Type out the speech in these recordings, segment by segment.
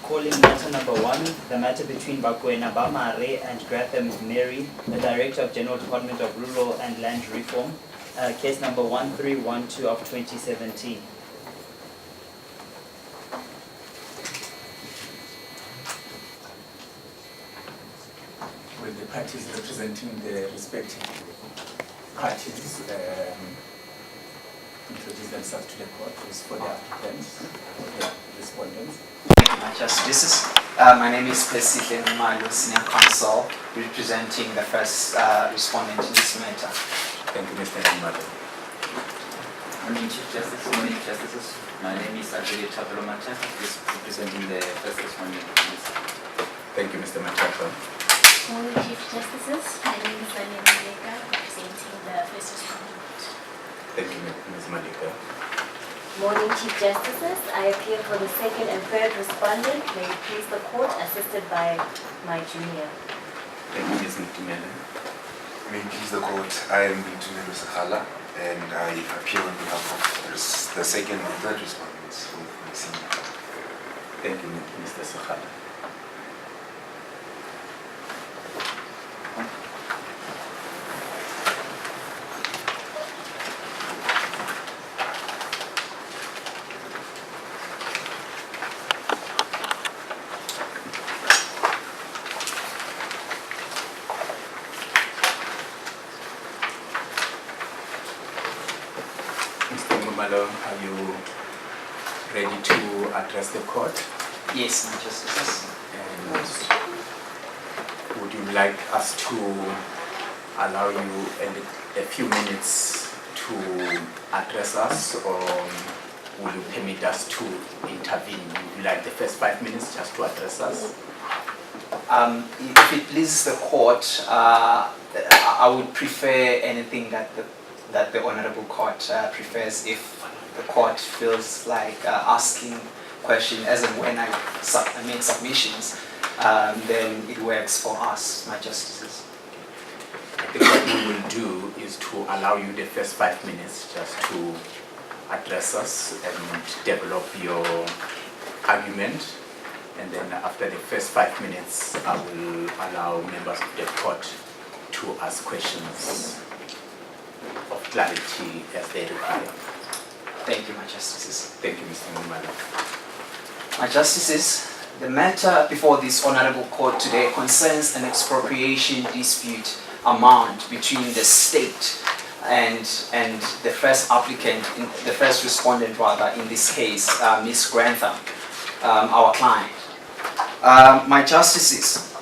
Calling matter number 1, the matter between Bakwena Bamare and Gratham Mary, the Director of General Department of Rural and Land Reform, case number 1312 of 2017. Will the parties representing the respective parties introduce themselves to the court for the applicants, for the respondents? Justices. My name is Presides, Senior Counsel, representing the first respondent in this matter. Thank you, Mr. Nimalo. Morning, Chief Justice. Morning, Justices. My name is Harriette, representing the first respondent. Thank you, Mr. Machaka. Morning, Chief Justices. My name is Mutenga, representing the first respondent. Thank you, Ms. Malika. Morning, Chief Justices. I appear for the second and third respondent. May it please the court, assisted by my junior. Thank you, Ms. Mutenga. May it please the court, I am Mayet and I appear on behalf of the second and third respondents for my senior. Thank you, Mr. Sakhala. Are you ready to address the court? Yes, my Justices. And would you like us to allow you a few minutes to address us, or will you permit us to intervene? Would you like the first 5 minutes just to address us? If it pleases the court, I would prefer anything that the Honorable Court prefers. If the court feels like asking questions as and when I make submissions, then it works for us, my Justices. I think what we will do is to allow you the first 5 minutes just to address us and develop your argument. And then after the first 5 minutes, I will allow members of the court to ask questions of clarity as they require. Thank you, my Justices. Thank you, Mr. Nimalo. My Justices, the matter before this Honorable Court today concerns an expropriation dispute amount between the state and the first applicant, the first respondent rather, in this case, Ms. Grantham, our client. My Justices,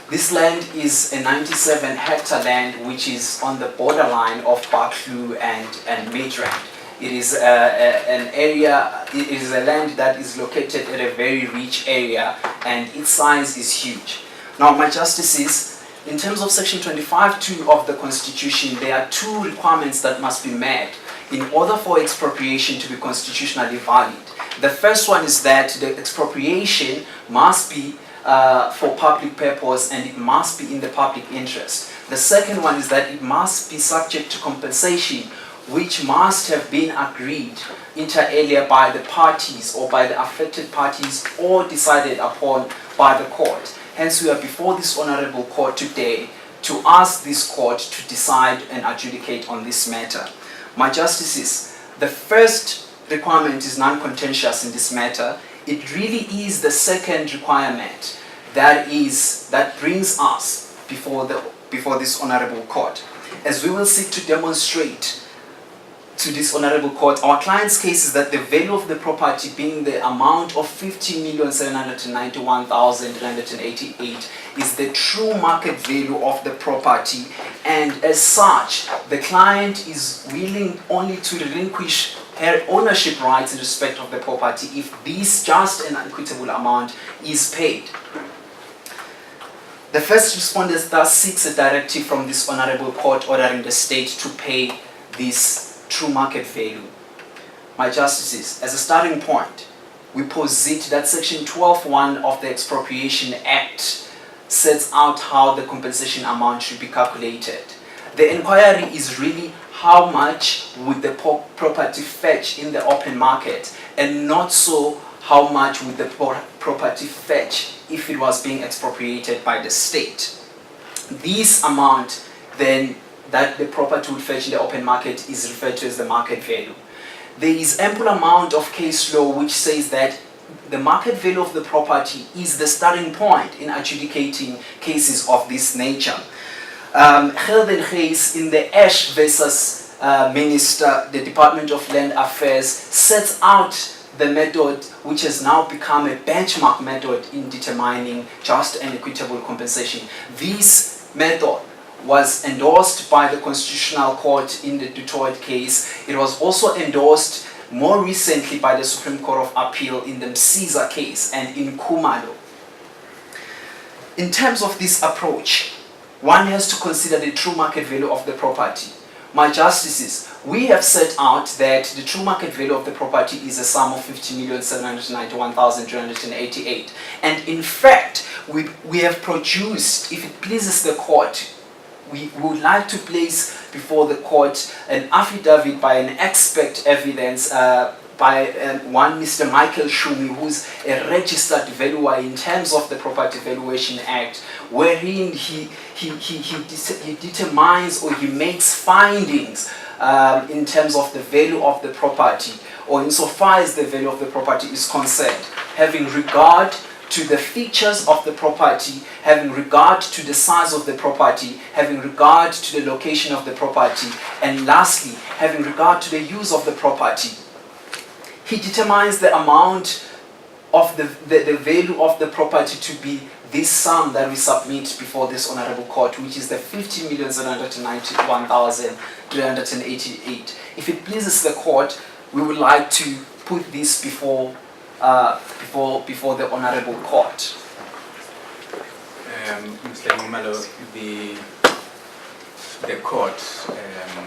this land is a 97-hectare land which is on the borderline of Baklu and Midrand. It is an area, it is a land that is located at a very rich area, and its size is huge. Now, my Justices, in terms of Section 25(2) of the Constitution, there are two requirements that must be met in order for expropriation to be constitutionally valid. The first one is that the expropriation must be for public purpose and it must be in the public interest. The second one is that it must be subject to compensation, which must have been agreed inter alia by the parties or by the affected parties or decided upon by the court. Hence, we are before this Honorable Court today to ask this court to decide and adjudicate on this matter. My Justices, the first requirement is non-contentious in this matter. It really is the second requirement that brings us before this Honorable Court, as we will seek to demonstrate to this honorable court, our client's case is that the value of the property being the amount of 50,791,388 is the true market value of the property, and as such, the client is willing only to relinquish her ownership rights in respect of the property if this just and equitable amount is paid. The first respondent thus seeks a directive from this honorable court ordering the state to pay this true market value. My justices, as a starting point, we posit that section 12(1) of the Expropriation Act sets out how the compensation amount should be calculated. The inquiry is really how much would the property fetch in the open market, and not so how much would the property fetch if it was being expropriated by the state. This amount then that the property would fetch in the open market is referred to as the market value. There is ample amount of case law which says that the market value of the property is the starting point in adjudicating cases of this nature. Case in the Ash versus Minister, the Department of Land Affairs sets out the method which has now become a benchmark method in determining just and equitable compensation. This method was endorsed by the Constitutional Court in the Detroit case. It was also endorsed more recently by the Supreme Court of Appeal in the Msiza case and in Kumalo. In terms of this approach, one has to consider the true market value of the property. My justices, we have set out that the true market value of the property is a sum of 50,791,388. And in fact, we have produced, if it pleases the court, we would like to place before the court an affidavit by an expert evidence by one Mr. Michael Shumi, who's a registered valuer in terms of the Property Valuation Act, wherein he determines or he makes findings in terms of the value of the property, or insofar as the value of the property is concerned, having regard to the features of the property, having regard to the size of the property, having regard to the location of the property, and lastly, having regard to the use of the property. He determines the amount of the value of the property to be this sum that we submit before this honorable court, which is the 50,791,388. If it pleases the court, we would like to put this before the honorable court. Mr. Ngumalo, the court,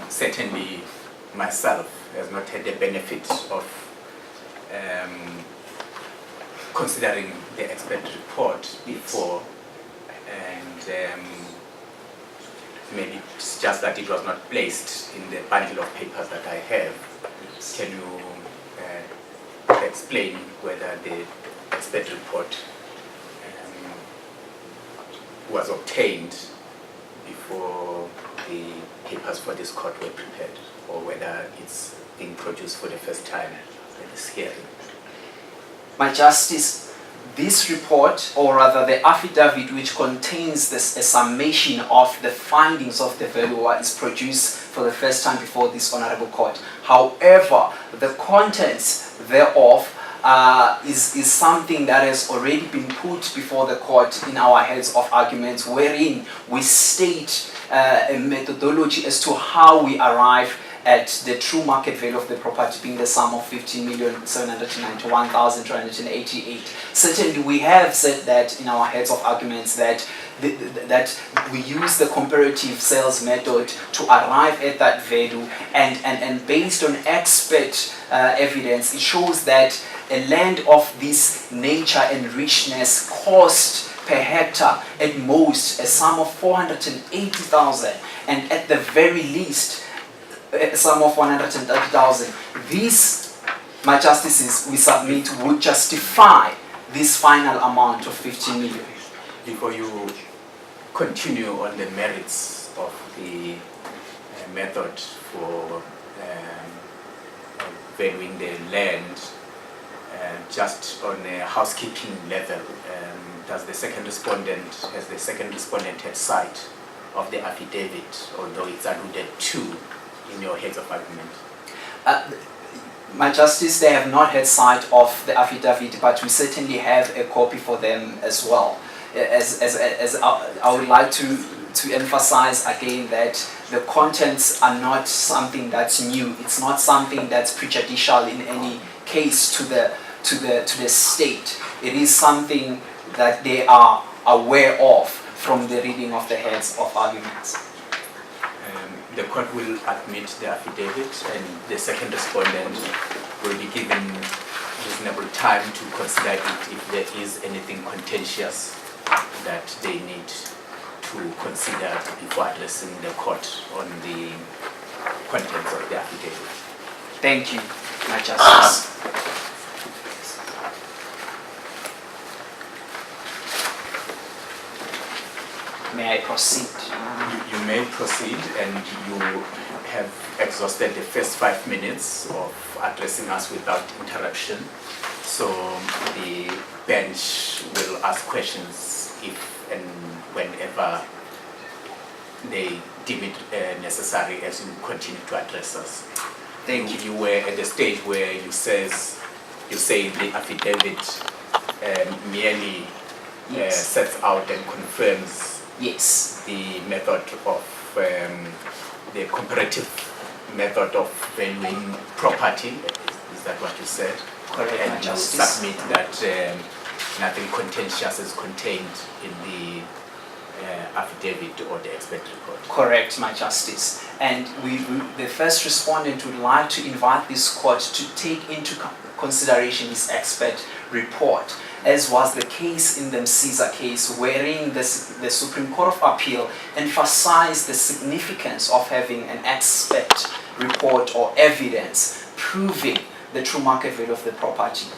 certainly myself, has not had the benefit of considering the expert report before, and maybe it's just that it was not placed in the bundle of papers that I have. Can you explain whether the expert report was obtained before the papers for this court were prepared, or whether it's being produced for the first time at this hearing? My Justice, this report, or rather the affidavit which contains a summation of the findings of the valuer, is produced for the first time before this honorable court. However, the contents thereof is something that has already been put before the court in our heads of arguments, wherein we state a methodology as to how we arrive at the true market value of the property being the sum of 50,791,388. Certainly we have said that in our heads of arguments that we use the comparative sales method to arrive at that value, and based on expert evidence, it shows that a land of this nature and richness cost per hectare at most a sum of 480,000, and at the very least a sum of 130,000. This, my justices, we submit would justify this final amount of 50 million. Before you continue on the merits of the method for valuing the land, just on a housekeeping level, has the second respondent had sight of the affidavit, although it's alluded to in your heads of argument? My Justice, they have not had sight of the affidavit, but we certainly have a copy for them as well. As I would like to emphasize again that the contents are not something that's new. It's not something that's prejudicial in any case to the state. It is something that they are aware of from the reading of the heads of arguments. The court will admit the affidavit, and the second respondent will be given reasonable time to consider it if there is anything contentious that they need to consider before addressing the court on the contents of the affidavit. Thank you, my Justice. May I proceed? You may proceed, and you have exhausted the first 5 minutes of addressing us without interruption. So the bench will ask questions if and whenever they deem it necessary as you continue to address us. Thank you. You were at the stage where you say the affidavit merely Yes. sets out and confirms Yes. the method of the comparative method of valuing property. Is that what you said? Correct, my And you Justice. submit that nothing contentious is contained in the affidavit or the expert report. Correct, my Justice. And the first respondent would like to invite this court to take into consideration his expert report, as was the case in the Caesar case, wherein the Supreme Court of Appeal emphasized the significance of having an expert report or evidence proving the true market value of the property.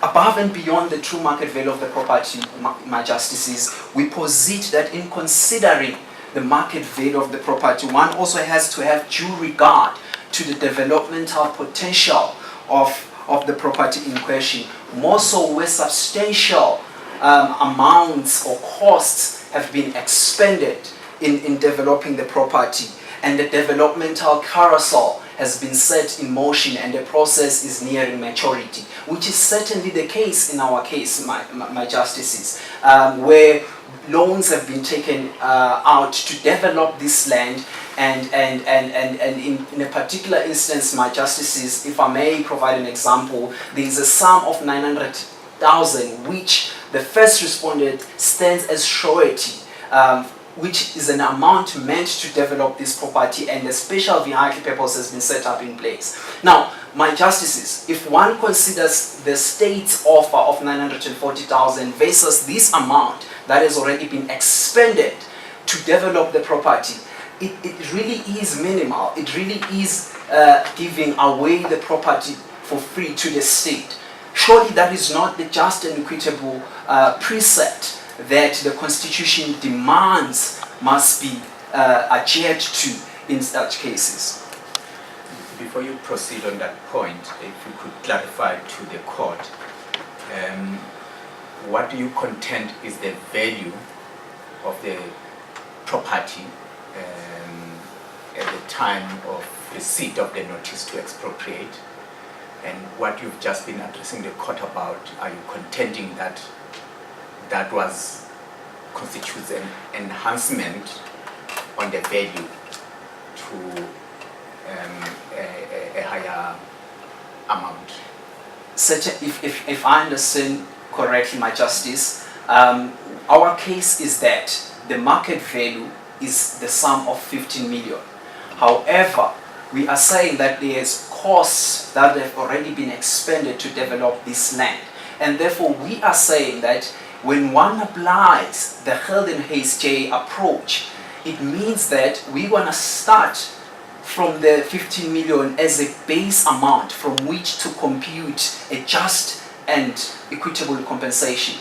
Above and beyond the true market value of the property, my Justices, we posit that in considering the market value of the property, one also has to have due regard to the developmental potential of the property in question, more so where substantial amounts or costs have been expended in developing the property, and the developmental carousel has been set in motion and the process is nearing maturity, which is certainly the case in our case, my Justices, where loans have been taken out to develop this land, and in a particular instance, my Justices, if I may provide an example, there is a sum of 900,000 which the first respondent stands as surety, which is an amount meant to develop this property, and a special vehicle purpose has been set up in place. Now, my Justices, if one considers the state's offer of 940,000 versus this amount that has already been expended to develop the property, it really is minimal. It really is giving away the property for free to the state. Surely that is not the just and equitable precept that the Constitution demands must be adhered to in such cases. Before you proceed on that point, if you could clarify to the court, what do you contend is the value of the property at the time of receipt of the notice to expropriate? And what you've just been addressing the court about, are you contending that that constitutes an enhancement on the value to a higher amount? If I understand correctly, my Justice, our case is that the market value is the sum of 15 million. However, we are saying that there's costs that have already been expended to develop this land, and therefore we are saying that when one applies the Geldenhuis-J approach, it means that we want to start from the 15 million as a base amount from which to compute a just and equitable compensation.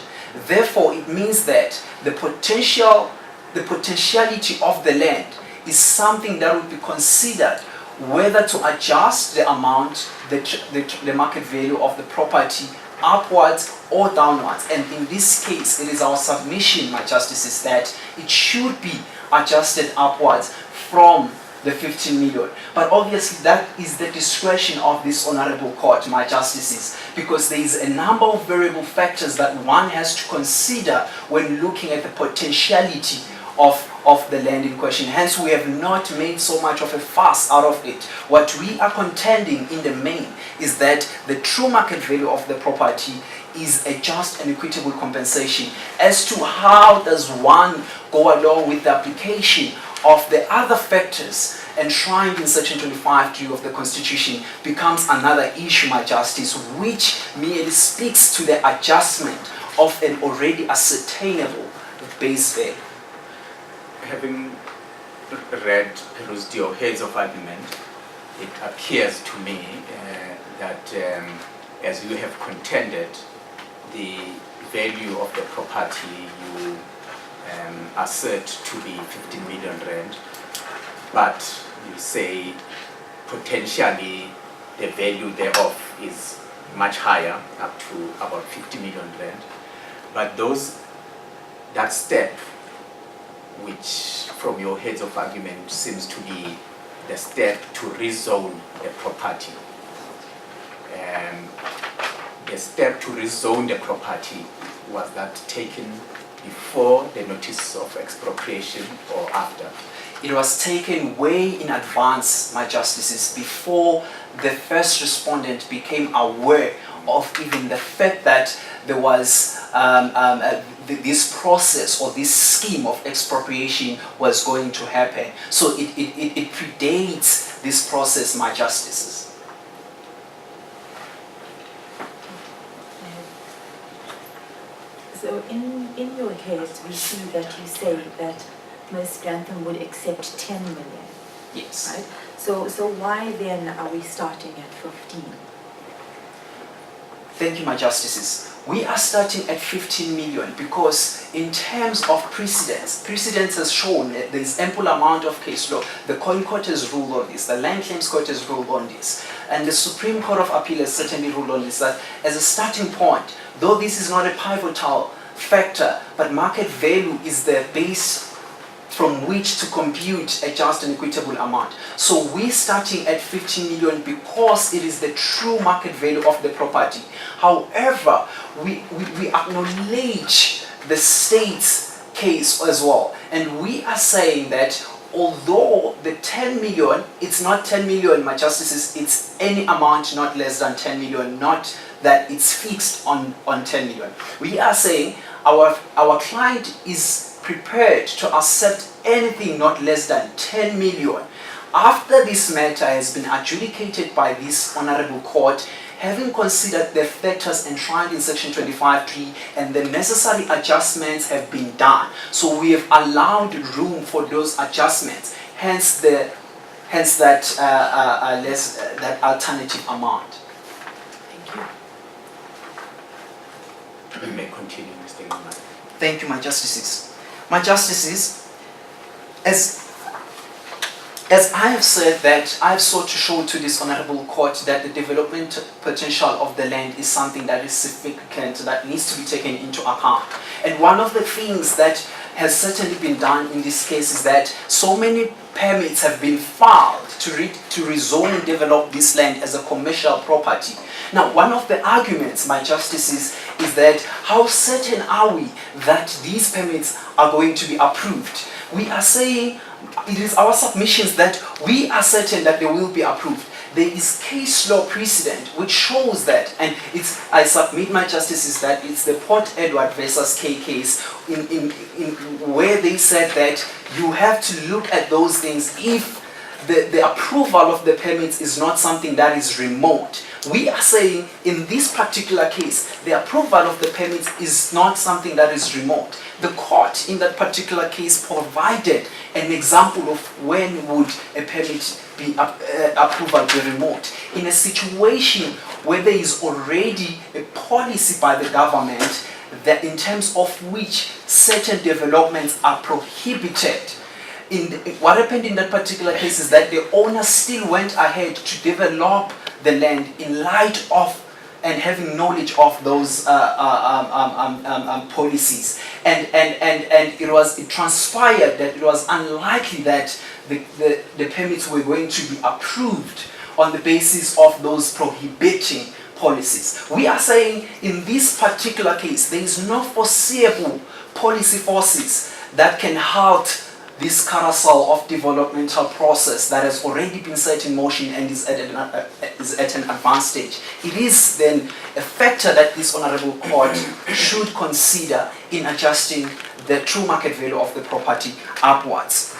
Therefore, it means that the potentiality of the land is something that would be considered whether to adjust the amount, the market value of the property upwards or downwards. And in this case, it is our submission, my Justices, that it should be adjusted upwards from the 15 million. But obviously that is the discretion of this honorable court, my justices, because there is a number of variable factors that one has to consider when looking at the potentiality of the land in question. Hence, we have not made so much of a fuss out of it. What we are contending in the main is that the true market value of the property is a just and equitable compensation. As to how does one go along with the application of the other factors enshrined in Section 25(3) of the Constitution becomes another issue, my justice, which merely speaks to the adjustment of an already ascertainable base value. Having perused your heads of argument, it appears to me that as you have contended, the value of the property you assert to be 15 million rand, but you say potentially the value thereof is much higher, up to about 50 million rand. But that step, which from your heads of argument seems to be the step to rezone the property. The step to rezone the property, was that taken before the notice of expropriation or after? It was taken way in advance, my justices, before the first respondent became aware of even the fact that there was this process or this scheme of expropriation was going to happen. So it predates this process, my justices. So in your case, we see that you say that Ms. Grantham would accept 10 million. Yes. Right? So why then are we starting at 15? Thank you, my justices. We are starting at 15 million because in terms of precedence has shown that there is ample amount of case law. The Court has ruled on this, the Land Claims Court has ruled on this, and the Supreme Court of Appeal has certainly ruled on this, that as a starting point, though this is not a pivotal factor, but market value is the base from which to compute a just and equitable amount. So we're starting at 15 million because it is the true market value of the property. However, we acknowledge the state's case as well. And we are saying that although the 10 million, it's not 10 million, my justices, it's any amount not less than 10 million, not that it's fixed on 10 million. We are saying our client is prepared to accept anything not less than 10 million. After this matter has been adjudicated by this honorable court, having considered the factors enshrined in Section 25(3) and the necessary adjustments have been done. So we have allowed room for those adjustments, hence that alternative amount. Thank you. You may continue, Mr. Ngumane. Thank you, my justices. My justices, as I have said that I have sought to show to this honorable court that the development potential of the land is something that is significant, that needs to be taken into account. And one of the things that has certainly been done in this case is that so many permits have been filed to rezone and develop this land as a commercial property. Now, one of the arguments, my justices, is that how certain are we that these permits are going to be approved? We are saying, it is our submissions that we are certain that they will be approved. There is case law precedent which shows that, and I submit, my justices, that it's the Port Edward versus K case in where they said that you have to look at those things if the approval of the permits is not something that is remote. We are saying in this particular case, the approval of the permits is not something that is remote. The court in that particular case provided an example of when would a permit be approval be remote. In a situation where there is already a policy by the government that in terms of which certain developments are prohibited. What happened in that particular case is that the owner still went ahead to develop the land in light of and having knowledge of those policies. And it transpired that it was unlikely that the permits were going to be approved on the basis of those prohibiting policies. We are saying in this particular case, there is no foreseeable policy forces that can halt this carousel of developmental process that has already been set in motion and is at an advanced stage. It is then a factor that this Honourable Court should consider in adjusting the true market value of the property upwards.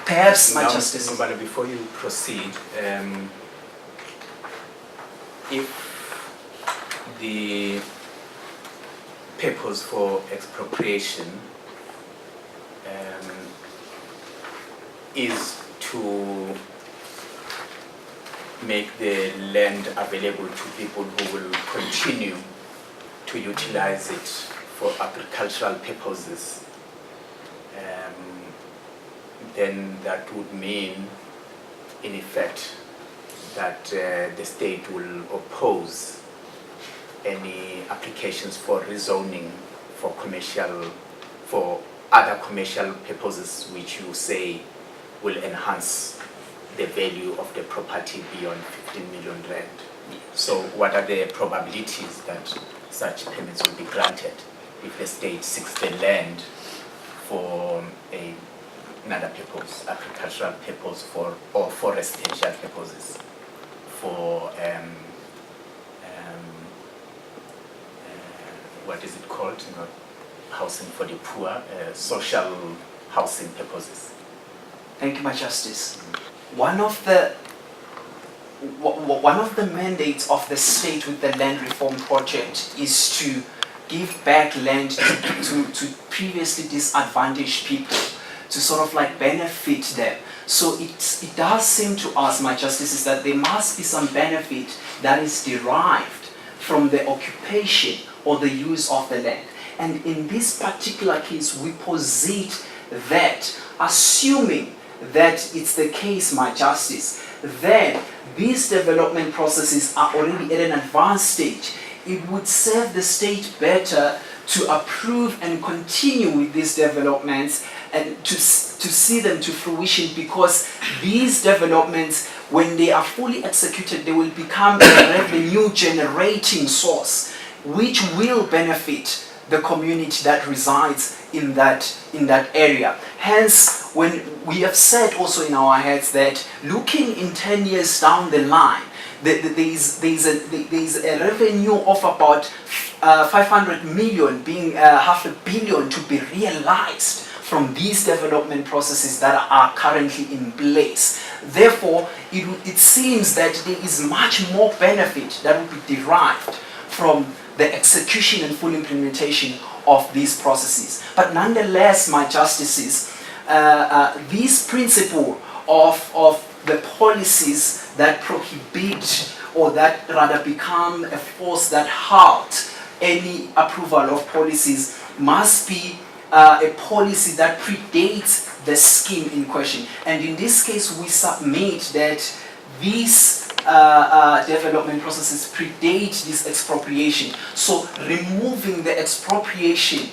Perhaps, my Justice. Mbala, before you proceed, if the purpose for expropriation is to make the land available to people who will continue to utilize it for agricultural purposes, then that would mean, in effect, that the state will oppose any applications for rezoning for other commercial purposes which you say will enhance the value of the property beyond 15 million rand. So what are the probabilities that such permits will be granted if the state seeks the land for another purpose, agricultural purpose or for residential purposes, for what is it called? You know, housing for the poor, social housing purposes. Thank you, my Justice. One of the mandates of the state with the land reform project is to give back land to previously disadvantaged people, to sort of like benefit them. So it does seem to us, my Justices, that there must be some benefit that is derived from the occupation or the use of the land. And in this particular case, we posit that, assuming that it's the case, my Justice, then these development processes are already at an advanced stage. It would serve the state better to approve and continue with these developments and to see them to fruition, because these developments, when they are fully executed, they will become a revenue generating source which will benefit the community that resides in that area. Hence, when we have said also in our heads that looking in 10 years down the line, there is a revenue of about 500 million, being $500 million to be realized from these development processes that are currently in place. Therefore, it seems that there is much more benefit that will be derived from the execution and full implementation of these processes. But nonetheless, my Justices, this principle of the policies that prohibit or that rather become a force that halt any approval of policies must be a policy that predates the scheme in question. And in this case, we submit that these development processes predate this expropriation. So removing the expropriation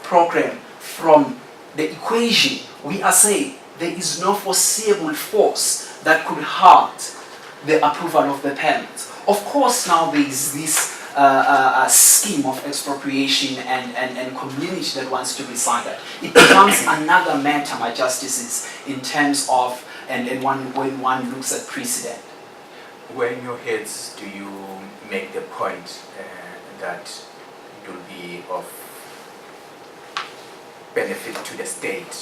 program from the equation, we are saying there is no foreseeable force that could halt the approval of the permits. Of course, now there is this scheme of expropriation and community that wants to reside that. It becomes another matter, my Justices, in terms of when one looks at precedent. Where in your heads do you make the point that it will be of benefit to the state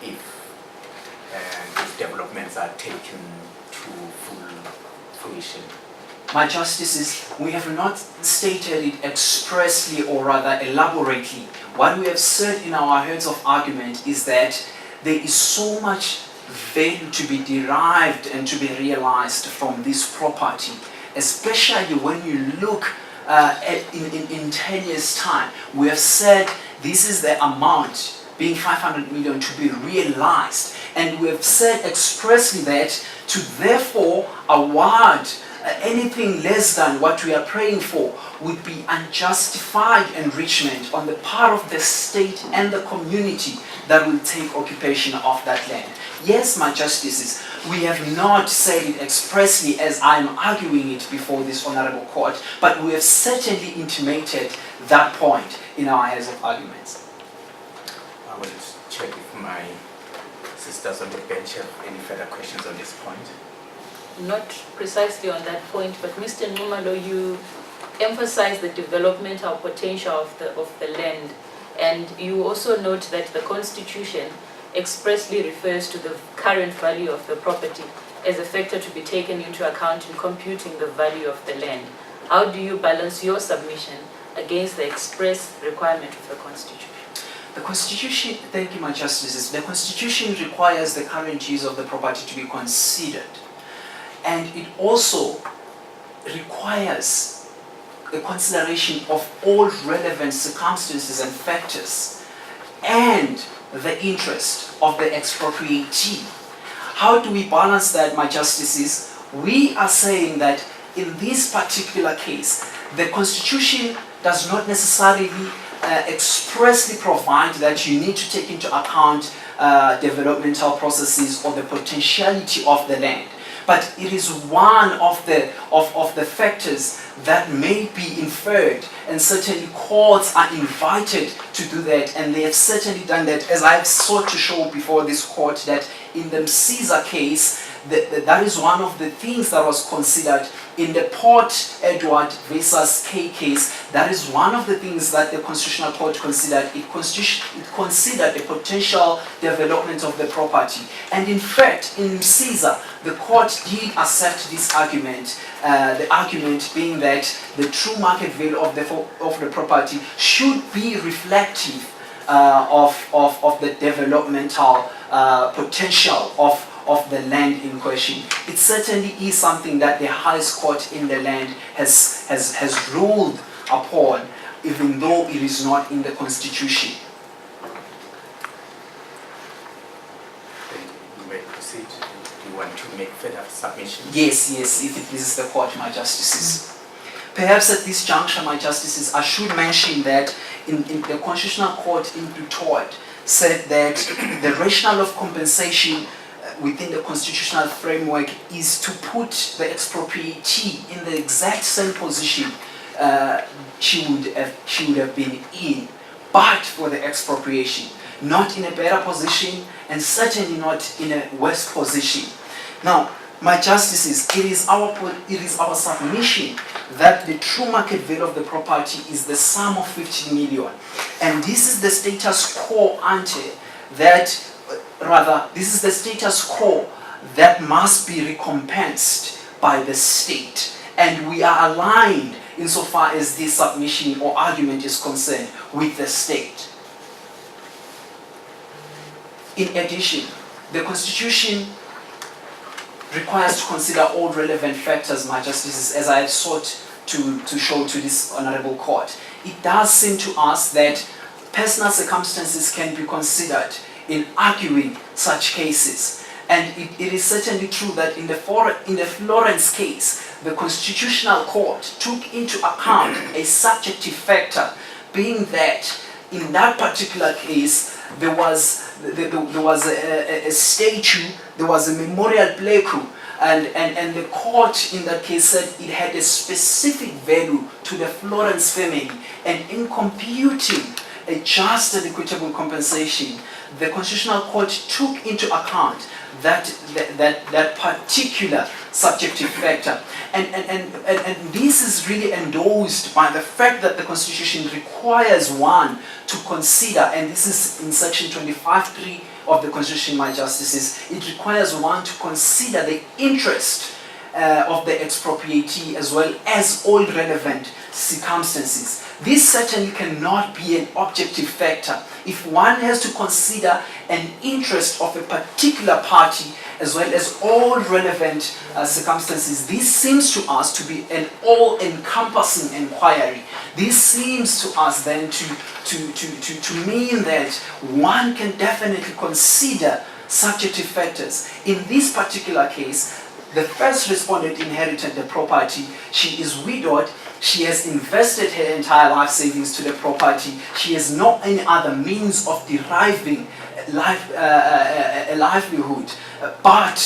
if these developments are taken to full fruition? My Justices, we have not stated it expressly or rather elaborately. What we have said in our heads of argument is that there is so much value to be derived and to be realized from this property, especially when you look in 10 years' time. We have said this is the amount, being 500 million, to be realized. And we have said expressly that to therefore award anything less than what we are praying for would be unjustified enrichment on the part of the state and the community that will take occupation of that land. Yes, my justices, we have not said it expressly as I'm arguing it before this honorable court, but we have certainly intimated that point in our heads of arguments. I will check if my sisters on the bench have any further questions on this point. Not precisely on that point, but Mr. Numalo, you emphasize the developmental potential of the land, and you also note that the Constitution expressly refers to the current value of the property as a factor to be taken into account in computing the value of the land. How do you balance your submission against the express requirement of the Constitution? The Constitution, thank you, my justices, the Constitution requires the current use of the property to be considered. And it also requires the consideration of all relevant circumstances and factors and the interest of the expropriatee. How do we balance that, my justices? We are saying that in this particular case, the Constitution does not necessarily expressly provide that you need to take into account developmental processes or the potentiality of the land. But it is one of the factors that may be inferred, and certainly courts are invited to do that, and they have certainly done that, as I've sought to show before this court that in the Caesar case, that is one of the things that was considered. In the Port Edward versus K case, that is one of the things that the Constitutional Court considered. It considered the potential development of the property. And in fact, in Caesar, the court did accept this argument, the argument being that the true market value of the property should be reflective of the developmental potential of the land in question. It certainly is something that the highest court in the land has ruled upon, even though it is not in the Constitution. You may proceed. Do you want to make further submissions? Yes, if it pleases the court, my justices. Perhaps at this juncture, my justices, I should mention that in the Constitutional Court in Pretoria said that the rationale of compensation within the constitutional framework is to put the expropriatee in the exact same position she would have been in, but for the expropriation, not in a better position and certainly not in a worse position. Now, my justices, it is our submission that the true market value of the property is the sum of 15 million, and this is the status quo ante that. Rather, this is the status quo that must be recompensed by the state. And we are aligned insofar as this submission or argument is concerned with the state. In addition, the Constitution requires to consider all relevant factors, my justices, as I have sought to show to this honorable court. It does seem to us that personal circumstances can be considered in arguing such cases. And it is certainly true that in the Florence case, the Constitutional Court took into account a subjective factor, being that in that particular case, there was a statue, there was a memorial plaque, and the court in that case said it had a specific value to the Florence family, and in computing a just and equitable compensation, the Constitutional Court took into account that particular subjective factor. And this is really endorsed by the fact that the Constitution requires one to consider, and this is in section 25.3 of the Constitution, my justices, it requires one to consider the interest of the expropriatee as well as all relevant circumstances. This certainly cannot be an objective factor. If one has to consider an interest of a particular party as well as all relevant circumstances, this seems to us to be an all-encompassing inquiry. This seems to us then to mean that one can definitely consider subjective factors. In this particular case, the first respondent inherited the property. She is widowed. She has invested her entire life savings to the property. She has no any other means of deriving a livelihood but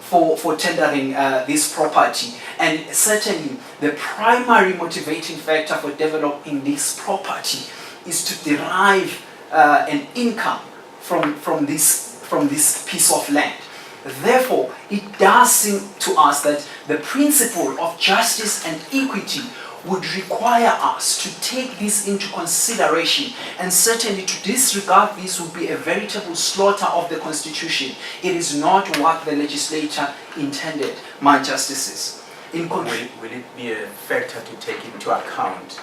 for tendering this property. And certainly the primary motivating factor for developing this property is to derive an income from this piece of land. Therefore, it does seem to us that the principle of justice and equity would require us to take this into consideration, and certainly to disregard this would be a veritable slaughter of the Constitution. It is not what the legislature intended, my justices. Will it be a factor to take into account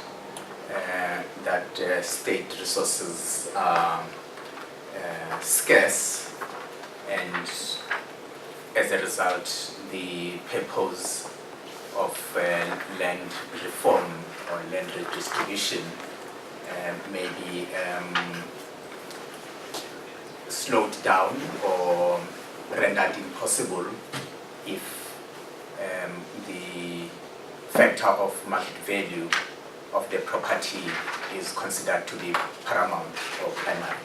that state resources are scarce, and as a result the purpose of land reform or land redistribution may be slowed down or rendered impossible if the factor of market value of the property is considered to be paramount or primary?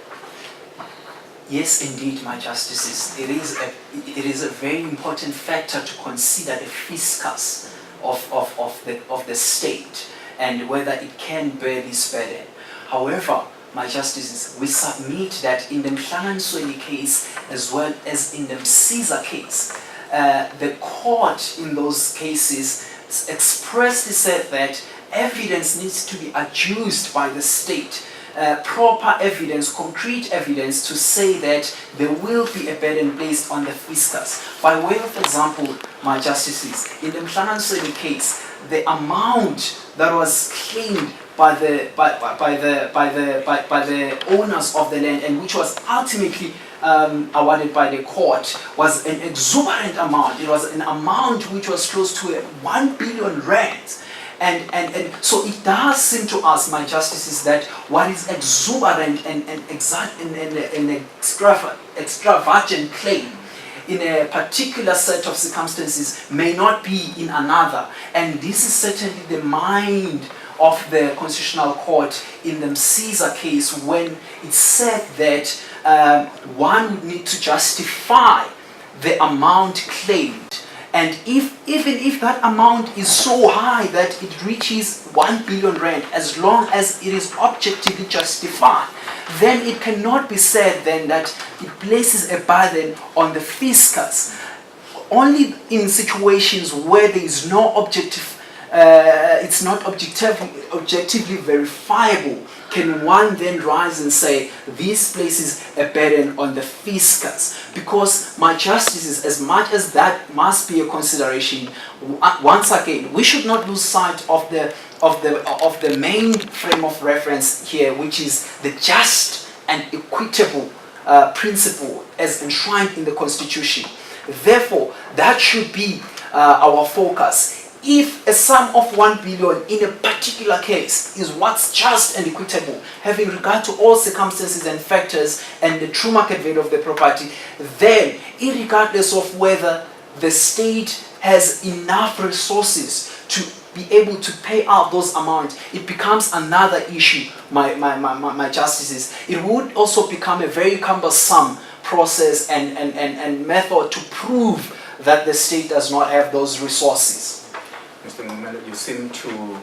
Yes, indeed, my justices. It is a very important factor to consider the fiscus of the state and whether it can bear this burden. However, my justices, we submit that in the Mhlanganisweni case as well as in the Msiza case, the court in those cases expressly said that evidence needs to be adduced by the state. Proper evidence, concrete evidence to say that there will be a burden placed on the fiscus. By way of example, my justices, in the Mhlanganisweni case, the amount that was claimed by the owners of the land and which was ultimately awarded by the court was an exuberant amount. It was an amount which was close to 1 billion rands. And so it does seem to us, my justices, that what is exuberant and extravagant claim in a particular set of circumstances may not be in another. And this is certainly the mind of the Constitutional Court in the Msiza case when it said that one would need to justify the amount claimed. And even if that amount is so high that it reaches 1 billion rand, as long as it is objectively justified, then it cannot be said then that it places a burden on the fiscus. Only in situations where there is no objective, it's not objectively verifiable, can one then rise and say this places a burden on the fiscus. Because, my justices, as much as that must be a consideration, once again, we should not lose sight of the main frame of reference here, which is the just and equitable principle as enshrined in the Constitution. Therefore, that should be our focus. If a sum of 1 billion in a particular case is what's just and equitable, having regard to all circumstances and factors and the true market value of the property, then irregardless of whether the state has enough resources to be able to pay out those amounts, it becomes another issue, my justices. It would also become a very cumbersome process and method to prove that the state does not have those resources. Mr. Mumelo, you seem to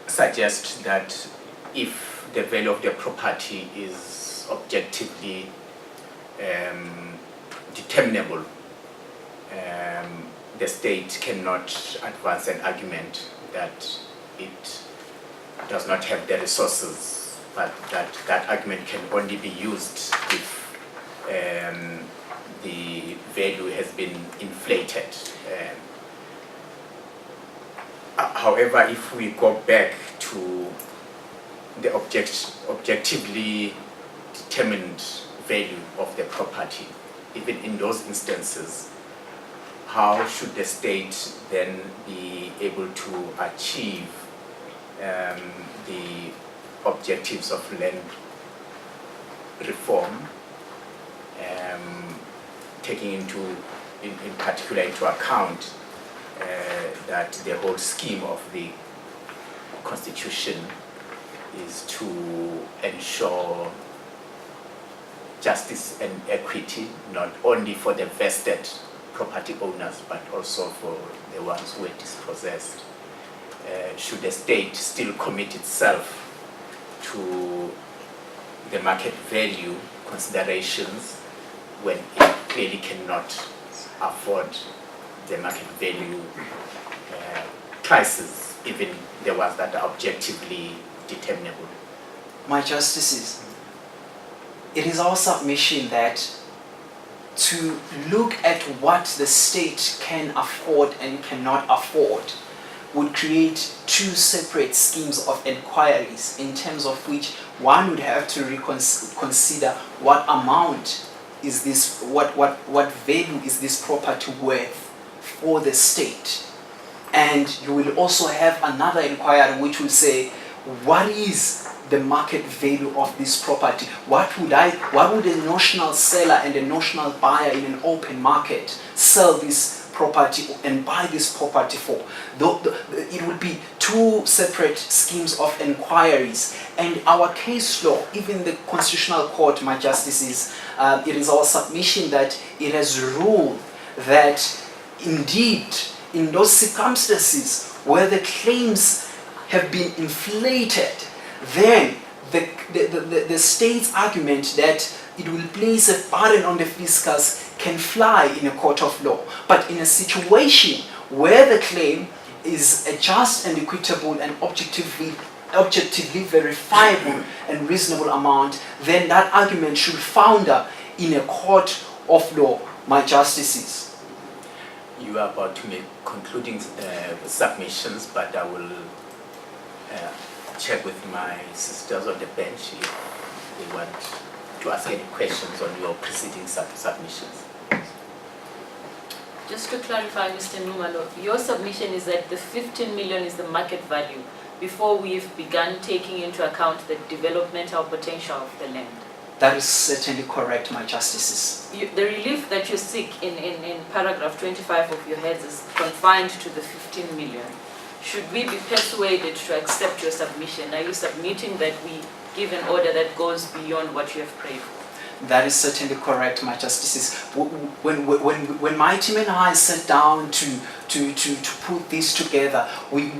suggest that if the value of the property is objectively determinable, the state cannot advance an argument that it does not have the resources, but that argument can only be used if the value has been inflated. However, if we go back to the objectively determined value of the property, even in those instances, how should the state then be able to achieve the objectives of land reform, taking into in particular into account that the whole scheme of the Constitution is to ensure justice and equity, not only for the vested property owners, but also for the ones who are dispossessed. Should the state still commit itself to the market value considerations when it clearly cannot afford the market value prices, even the ones that are objectively determinable? My Justices, it is our submission that to look at what the state can afford and cannot afford would create two separate schemes of inquiries, in terms of which one would have to consider what amount is this, what value is this property worth for the state. And you will also have another inquiry which will say, what is the market value of this property? What would a notional seller and a notional buyer in an open market sell this property and buy this property for? It would be two separate schemes of inquiries. And our case law, even the Constitutional Court, my Justices, it is our submission that it has ruled that indeed, in those circumstances where the claims have been inflated, then the state's argument that it will place a burden on the fiscus can fly in a court of law. But in a situation where the claim is a just and equitable and objectively verifiable and reasonable amount, then that argument should founder in a court of law, my Justices. You are about to make concluding submissions, but I will check with my sisters on the bench if they want to ask any questions on your preceding submissions. Just to clarify, Mr. Numalo, your submission is that the 15 million is the market value before we've begun taking into account the developmental potential of the land. That is certainly correct, my Justices. The relief that you seek in paragraph 25 of your heads is confined to the 15 million. Should we be persuaded to accept your submission? Are you submitting that we give an order that goes beyond what you have prayed for? That is certainly correct, my Justices. When my team and I sat down to put this together, we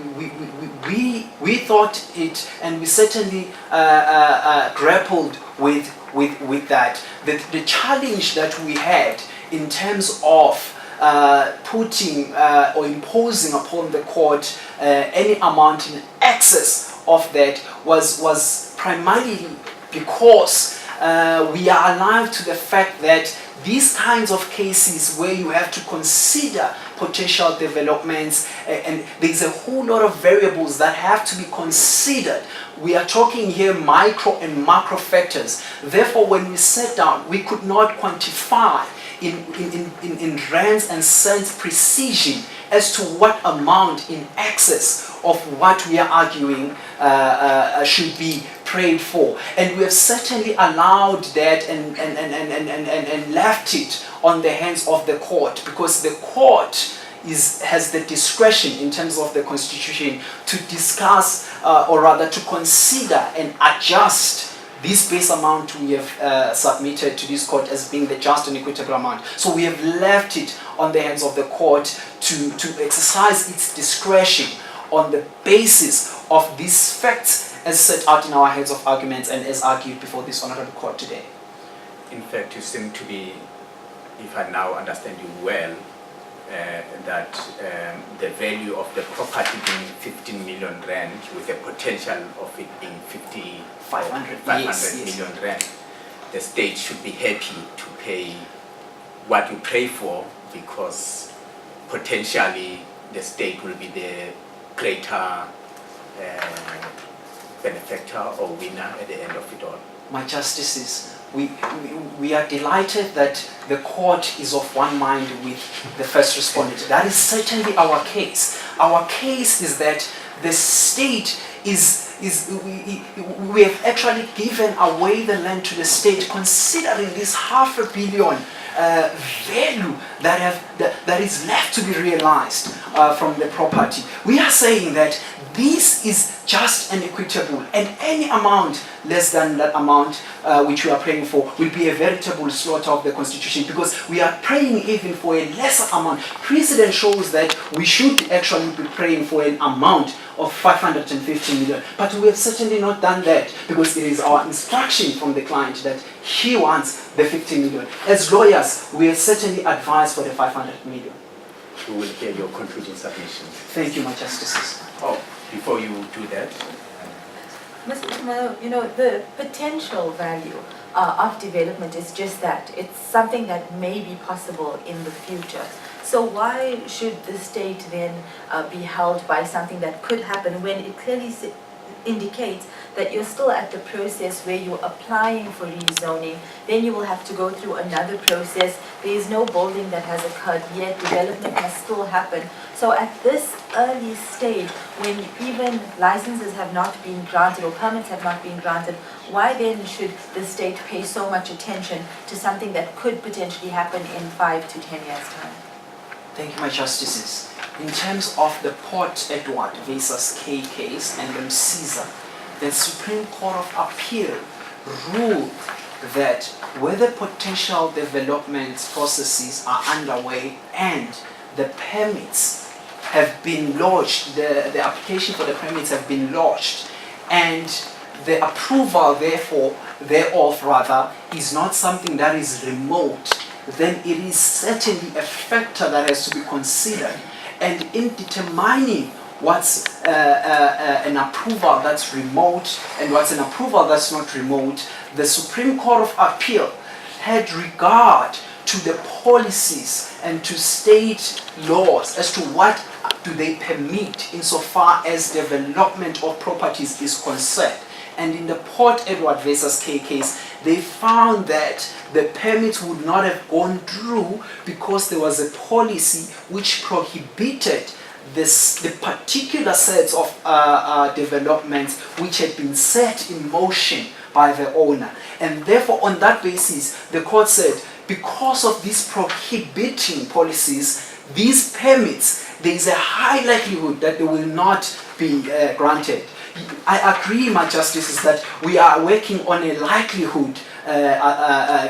thought it, and we certainly grappled with that. The challenge that we had in terms of putting or imposing upon the court any amount in excess of that was primarily because we are alive to the fact that these kinds of cases where you have to consider potential developments and there's a whole lot of variables that have to be considered. We are talking here micro and macro factors. Therefore, when we sat down, we could not quantify in rands and cents precision as to what amount in excess of what we are arguing should be prayed for. And we have certainly allowed that and left it on the hands of the court, because the court has the discretion in terms of the Constitution to discuss or rather to consider and adjust this base amount we have submitted to this court as being the just and equitable amount. So we have left it on the hands of the court to exercise its discretion on the basis of these facts as set out in our heads of arguments and as argued before this honorable court today. In fact, you seem to be, if I now understand you well, that the value of the property being 15 million rand with a potential of it being 500 million rand, the state should be happy to pay what you pray for, because potentially the state will be the greater benefactor or winner at the end of it all. My Justices, we are delighted that the court is of one mind with the first respondent. That is certainly our case. Our case is that the state is we have actually given away the land to the state, considering this $500 million value that is left to be realized from the property. We are saying that this is just and equitable, and any amount less than that amount which we are praying for will be a veritable slaughter of the Constitution, because we are praying even for a lesser amount. Precedent shows that we should actually be praying for an amount of 550 million, but we have certainly not done that, because it is our instruction from the client that he wants the 50 million. As lawyers, we are certainly advised for the 500 million. We will hear your concluding submissions. Thank you, my justices. Oh, before you do that, Mr. Tumalo, you know, the potential value of development is just that. It's something that may be possible in the future. So why should the state then be held by something that could happen when it clearly indicates that you're still at the process where you're applying for rezoning, then you will have to go through another process. There is no building that has occurred yet, development must still happen. So at this early stage, when even licenses have not been granted or permits have not been granted, why then should the state pay so much attention to something that could potentially happen in 5 to 10 years' time? Thank you, my justices. In terms of the Port Edward versus K case and Caesar, the Supreme Court of Appeal ruled that whether potential development processes are underway and the permits have been lodged, the application for the permits have been lodged, and the approval thereof is not something that is remote, then it is certainly a factor that has to be considered. And in determining what's an approval that's remote and what's an approval that's not remote, the Supreme Court of Appeal had regard to the policies and to state laws as to what do they permit insofar as development of properties is concerned. And in the Port Edward versus K case, they found that the permits would not have gone through because there was a policy which prohibited the particular sets of developments which had been set in motion by the owner. And therefore, on that basis, the court said, because of these prohibiting policies, these permits, there is a high likelihood that they will not be granted. I agree, my justices, that we are working on a likelihood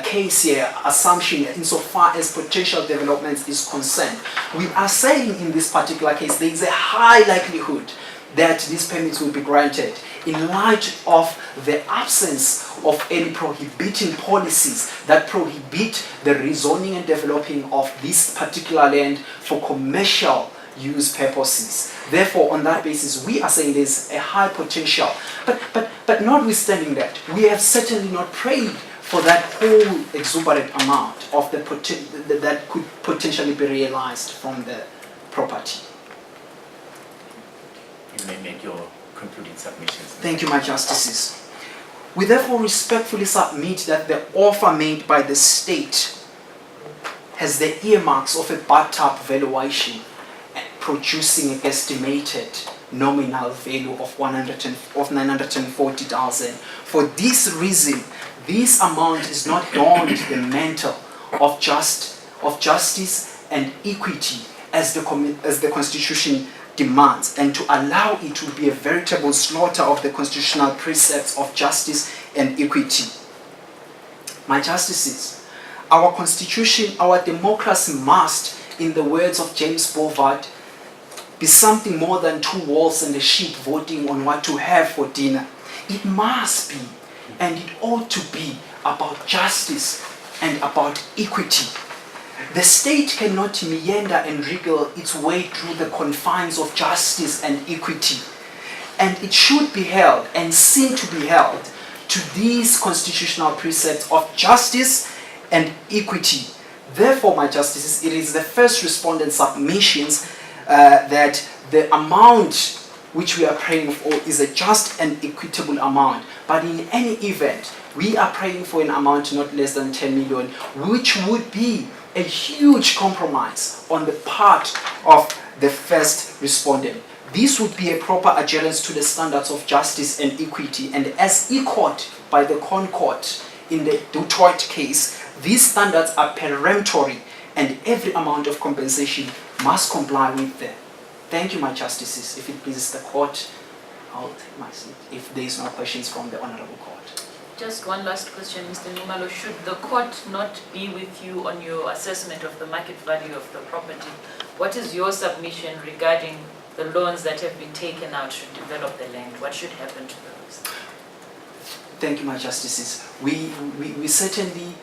case here, assumption insofar as potential development is concerned. We are saying in this particular case there is a high likelihood that these permits will be granted in light of the absence of any prohibiting policies that prohibit the rezoning and developing of this particular land for commercial use purposes. Therefore, on that basis, we are saying there's a high potential. But notwithstanding that, we have certainly not prayed for that whole exuberant amount of that could potentially be realized from the property. you may make your concluding submissions. Thank you, my justices. We therefore respectfully submit that the offer made by the state has the earmarks of a backed-up valuation producing an estimated nominal value of 940,000. For this reason, this amount is not beyond the mantle of justice and equity as the Constitution demands, and to allow it to be a veritable slaughter of the constitutional precepts of justice and equity. My justices, our Constitution, our democracy must, in the words of James Bovard, be something more than two wolves and a sheep voting on what to have for dinner. It must be, and it ought to be, about justice and about equity. The state cannot meander and wriggle its way through the confines of justice and equity, and it should be held and seen to be held to these constitutional precepts of justice and equity. Therefore, my justices, it is the first respondent submissions that the amount which we are praying for is a just and equitable amount. But in any event, we are praying for an amount not less than 10 million, which would be a huge compromise on the part of the first respondent. this would be a proper adherence to the standards of justice and equity, and as echoed by the Concord in the Detroit case, these standards are peremptory and every amount of compensation must comply with them. Thank you, my justices. If it pleases the court, I'll take my seat if there is no questions from the Honorable Court. Just one last question, Mr. Numalo. Should the court not be with you on your assessment of the market value of the property, what is your submission regarding the loans that have been taken out to develop the land? What should happen to those? Thank you, my justices. We certainly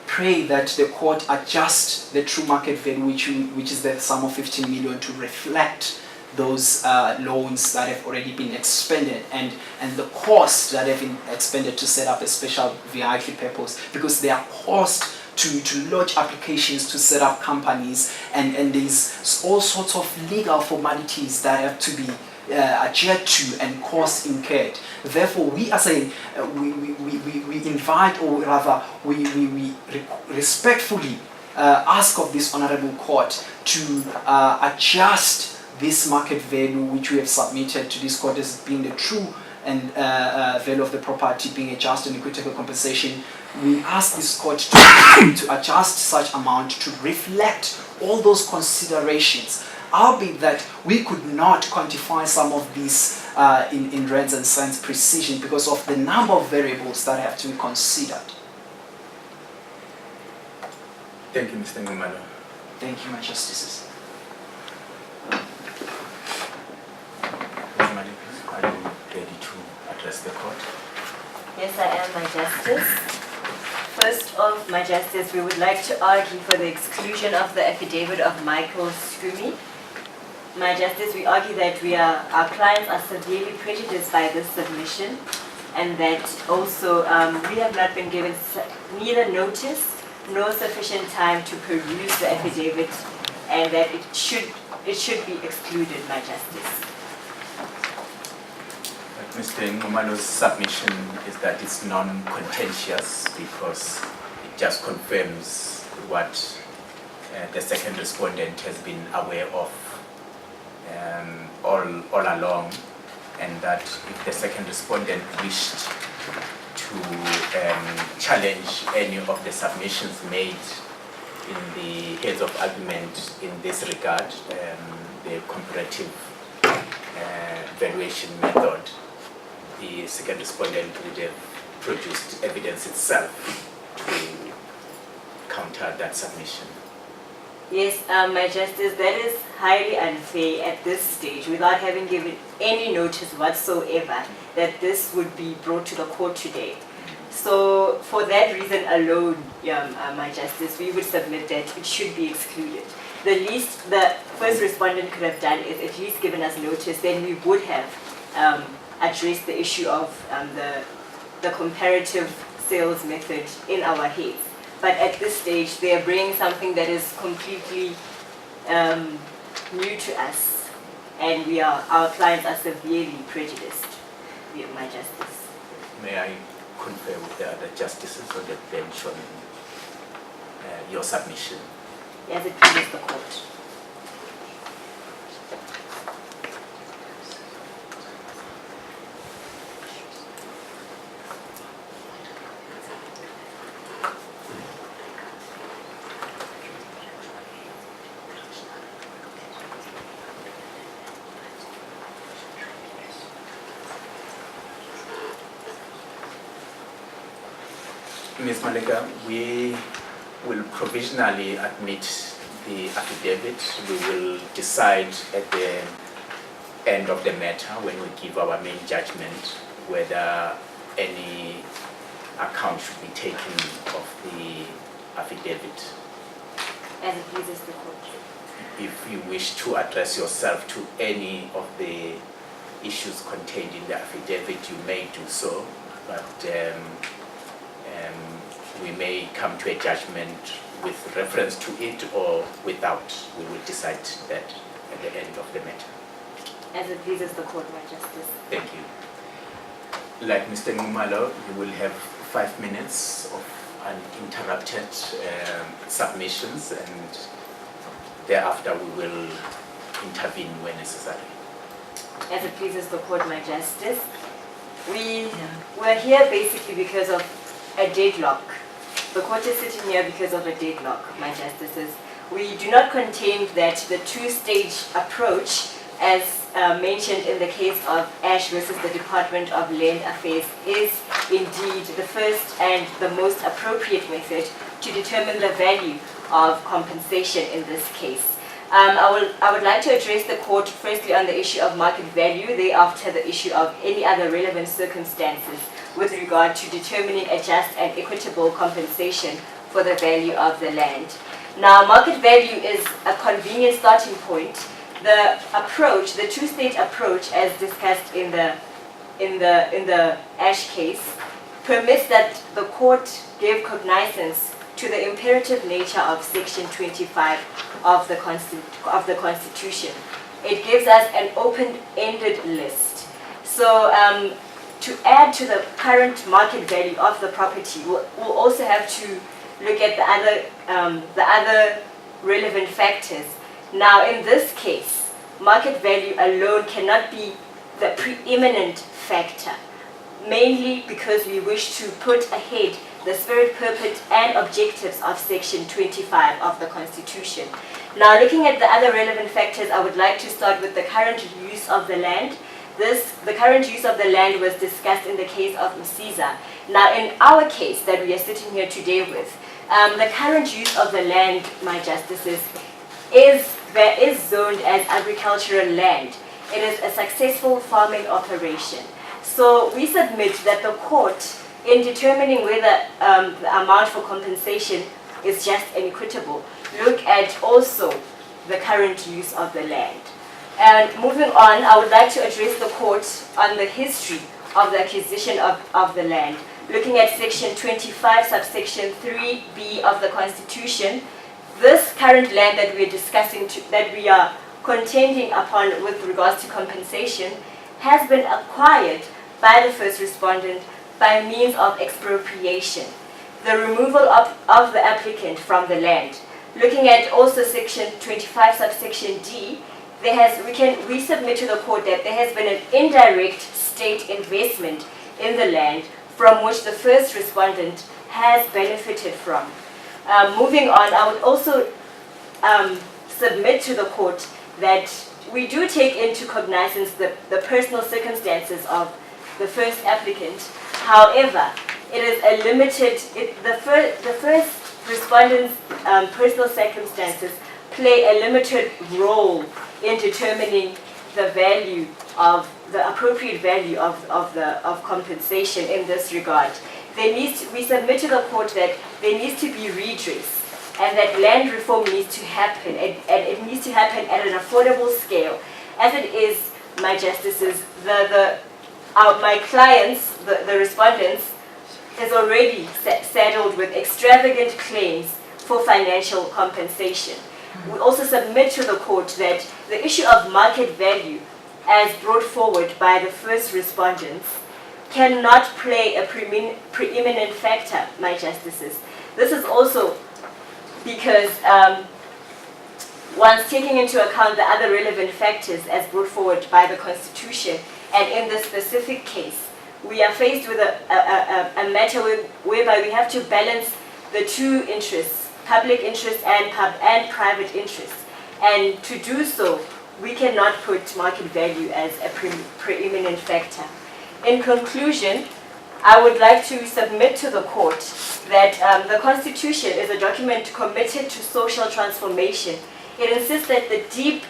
pray that the court adjust the true market value, which is the sum of 15 million, to reflect those loans that have already been expended and the costs that have been expended to set up a special vehicle purpose, because there are costs to lodge applications to set up companies, and there's all sorts of legal formalities that have to be adhered to and costs incurred. Therefore, we as a we invite, or rather we respectfully ask of this honorable court to adjust this market value which we have submitted to this court as being the true and value of the property, being a just and equitable compensation. We ask this court to adjust such amount to reflect all those considerations, albeit that we could not quantify some of these in rands and cents precision because of the number of variables that have to be considered. Thank you, Mr. Ngumalo. Thank you, my justices. Ms. Malik, are you ready to address the court? Yes, I am, my justice. First off, my justice, we would like to argue for the exclusion of the affidavit of Michael Skumi. My justice, we argue that our clients are severely prejudiced by this submission, and that also we have not been given neither notice nor sufficient time to peruse the affidavit, and that it should be excluded, my justice. Mr. Ngumalo's submission is that it's non-contentious because it just confirms what the second respondent has been aware of all along, and that if the second respondent wished to challenge any of the submissions made in the heads of argument in this regard, the comparative valuation method, the second respondent would have produced evidence itself to counter that submission. Yes, my justice, that is highly unfair at this stage, without having given any notice whatsoever that this would be brought to the court today. So for that reason alone, my justice, we would submit that it should be excluded. The least the first respondent could have done is at least given us notice, then we would have addressed the issue of the comparative sales method in our heads. But at this stage, they are bringing something that is completely new to us, and our clients are severely prejudiced, my justice. May I confer with the other justices on the bench on your submission? As it pleases the court. Ms. Malika, we will provisionally admit the affidavit. We will decide at the end of the matter, when we give our main judgment, whether any account should be taken of the affidavit. As it pleases the court. If you wish to address yourself to any of the issues contained in the affidavit, you may do so, but we may come to a judgment with reference to it or without. We will decide that at the end of the matter. As it pleases the court, my justice. Thank you. Like Mr. Ngumalo, you will have 5 minutes of uninterrupted submissions, and thereafter we will intervene where necessary. As it pleases the court, my justice, we're here basically because of a deadlock. The court is sitting here because of a deadlock, my justices. We do not contend that the two-stage approach, as mentioned in the case of Ash versus the Department of Land Affairs, is indeed the first and the most appropriate method to determine the value of compensation in this case. I would like to address the court firstly on the issue of market value, thereafter the issue of any other relevant circumstances with regard to determining a just and equitable compensation for the value of the land. Now, market value is a convenient starting point. The approach, the two-stage approach, as discussed in the Ash case, permits that the court give cognizance to the imperative nature of Section 25 of the Constitution. It gives us an open-ended list. So to add to the current market value of the property, we'll also have to look at the other relevant factors. Now, in this case, market value alone cannot be the preeminent factor, mainly because we wish to put ahead the spirit, purpose, and objectives of Section 25 of the Constitution. Now, looking at the other relevant factors, I would like to start with the current use of the land. The current use of the land was discussed in the case of Msiza. Now, in our case that we are sitting here today with, the current use of the land, my justices, is zoned as agricultural land. It is a successful farming operation. So we submit that the court, in determining whether the amount for compensation is just and equitable, look at also the current use of the land. And moving on, I would like to address the court on the history of the acquisition of the land. Looking at Section 25, subsection 3b of the Constitution, this current land that we're discussing, that we are contending upon with regards to compensation, has been acquired by the first respondent by means of expropriation, the removal of the applicant from the land. Looking at also Section 25, subsection D, we submit to the court that there has been an indirect state investment in the land from which the first respondent has benefited from. Moving on, I would also submit to the court that we do take into cognizance the personal circumstances of the first applicant. However, it is a limited, the first respondent's personal circumstances play a limited role in determining the value of the appropriate value of compensation in this regard. We submit to the court that there needs to be redress and that land reform needs to happen, and it needs to happen at an affordable scale. As it is, my justices, my clients, the respondents, is already saddled with extravagant claims for financial compensation. We also submit to the court that the issue of market value, as brought forward by the first respondents, cannot play a preeminent factor, my justices. This is also because once taking into account the other relevant factors as brought forward by the Constitution, and in this specific case, we are faced with a matter whereby we have to balance the two interests, public interest and private interest. And to do so, we cannot put market value as a preeminent factor. In conclusion, I would like to submit to the court that the Constitution is a document committed to social transformation. It insists that the deep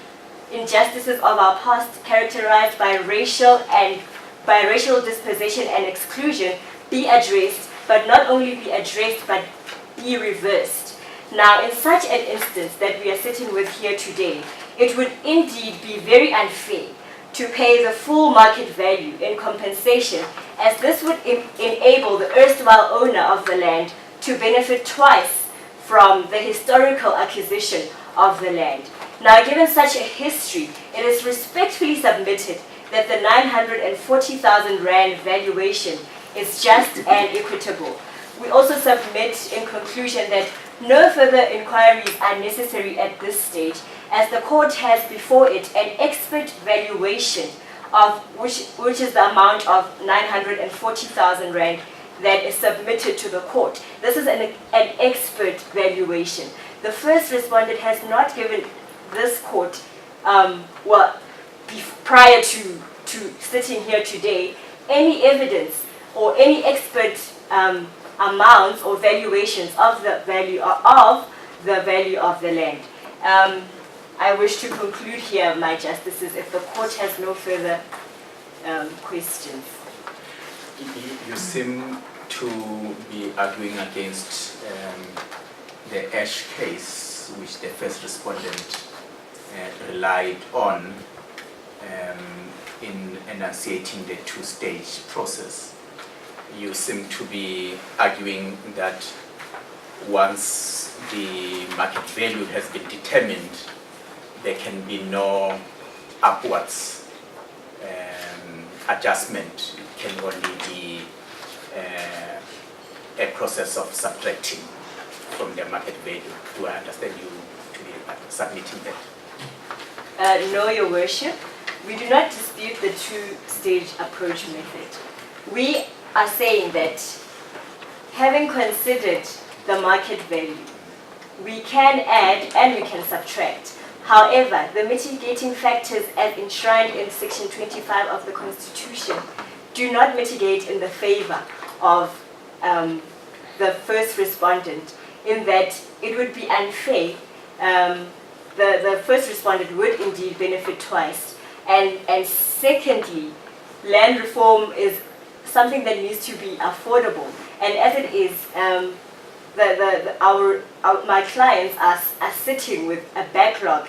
injustices of our past, characterized by racial dispossession and exclusion, be addressed, but not only be addressed, but be reversed. Now, in such an instance that we are sitting with here today, it would indeed be very unfair to pay the full market value in compensation, as this would enable the erstwhile owner of the land to benefit twice from the historical acquisition of the land. Now, given such a history, it is respectfully submitted that the 940,000 Rand valuation is just and equitable. We also submit in conclusion that no further inquiries are necessary at this stage, as the court has before it an expert valuation of which is the amount of 940,000 rand that is submitted to the court. This is an expert valuation. The first respondent has not given this court, prior to sitting here today, any evidence or any expert amounts or valuations of the value of the land. I wish to conclude here, my justices, if the court has no further questions. You seem to be arguing against the Ash case, which the first respondent relied on in enunciating the two-stage process. You seem to be arguing that once the market value has been determined, there can be no upwards adjustment. It can only be a process of subtracting from the market value. Do I understand you to be submitting that? No, Your Worship. We do not dispute the two-stage approach method. We are saying that having considered the market value, we can add and we can subtract. However, the mitigating factors as enshrined in Section 25 of the Constitution do not mitigate in the favor of the first respondent, in that it would be unfair. The first respondent would indeed benefit twice. And secondly, land reform is something that needs to be affordable. And as it is, my clients are sitting with a backlog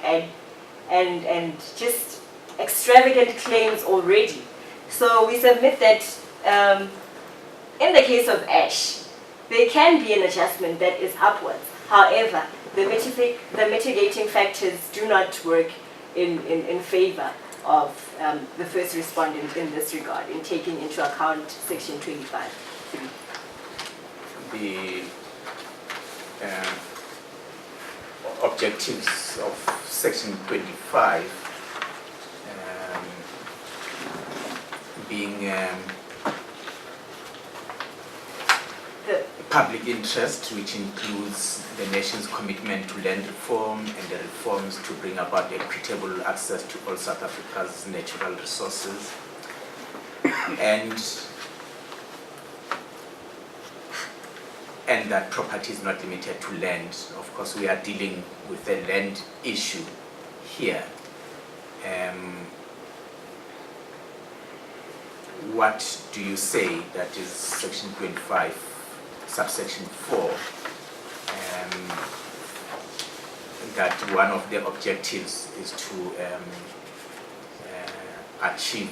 and just extravagant claims already. So we submit that in the case of Ash, there can be an adjustment that is upwards. However, the mitigating factors do not work in favor of the first respondent in this regard, in taking into account Section 25. The objectives of Section 25 being public interest, which includes the nation's commitment to land reform and the reforms to bring about equitable access to all South Africa's natural resources, and that property is not limited to land. Of course, we are dealing with a land issue here. What do you say that is Section 25, subsection 4, that one of the objectives is to achieve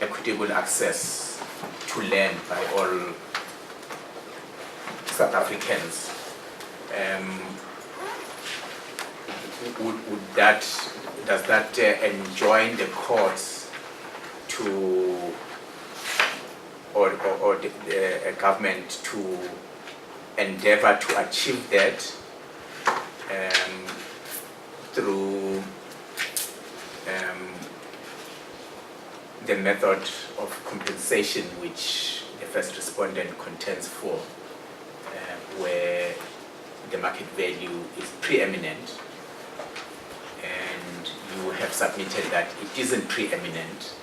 equitable access to land by all South Africans? Does that enjoin the courts to, or the government to endeavor to achieve that through the method of compensation which the first respondent contends for, where the market value is preeminent, and you have submitted that it isn't preeminent,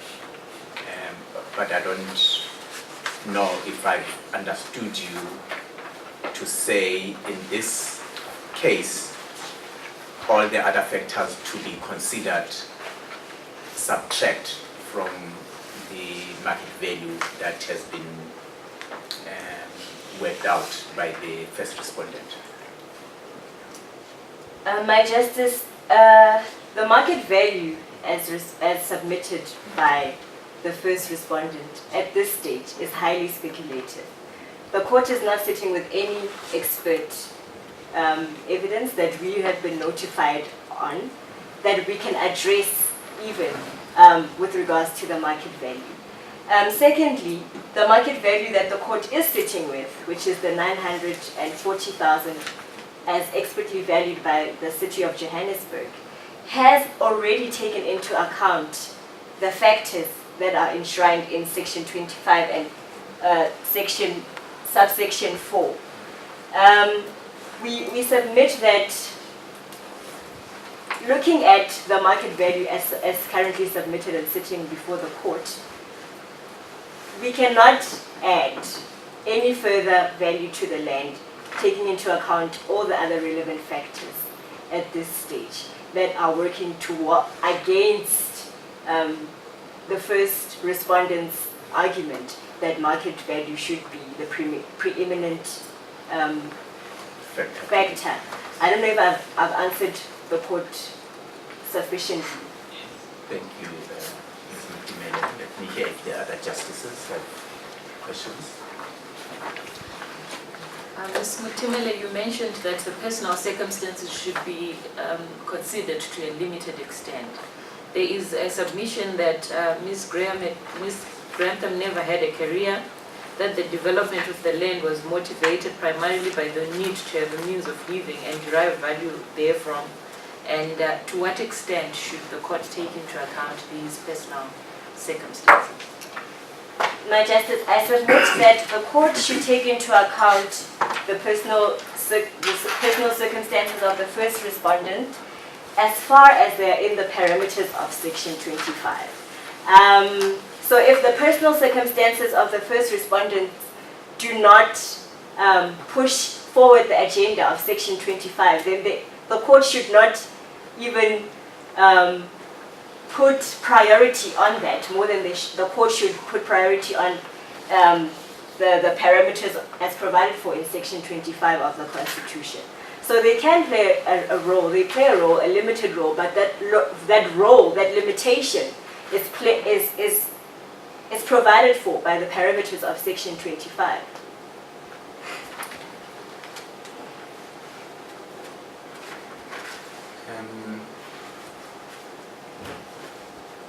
but I don't know if I've understood you to say in this case all the other factors to be considered subtract from the market value that has been worked out by the first respondent. My Justice, the market value as submitted by the first respondent at this stage is highly speculative. The court is not sitting with any expert evidence that we have been notified on that we can address even with regards to the market value. Secondly, the market value that the court is sitting with, which is the 940,000 as expertly valued by the City of Johannesburg, has already taken into account the factors that are enshrined in Section 25 and subsection 4. We submit that looking at the market value as currently submitted and sitting before the court, we cannot add any further value to the land, taking into account all the other relevant factors at this stage that are working against the first respondent's argument that market value should be the preeminent factor. I don't know if I've answered the court sufficiently. Thank you, Ms. Mutenga. Let me hear if the other justices have questions. Ms. Mutemele, you mentioned that the personal circumstances should be considered to a limited extent. There is a submission that Ms. Grantham never had a career, that the development of the land was motivated primarily by the need to have a means of living and derive value therefrom, and to what extent should the court take into account these personal circumstances? My Justice, I submit that the court should take into account the personal circumstances of the first respondent as far as they are in the parameters of Section 25. So if the personal circumstances of the first respondent do not push forward the agenda of Section 25, then the court should not even put priority on that more than the court should put priority on the parameters as provided for in Section 25 of the Constitution. So they can play a role, a limited role, but that limitation is provided for by the parameters of Section 25.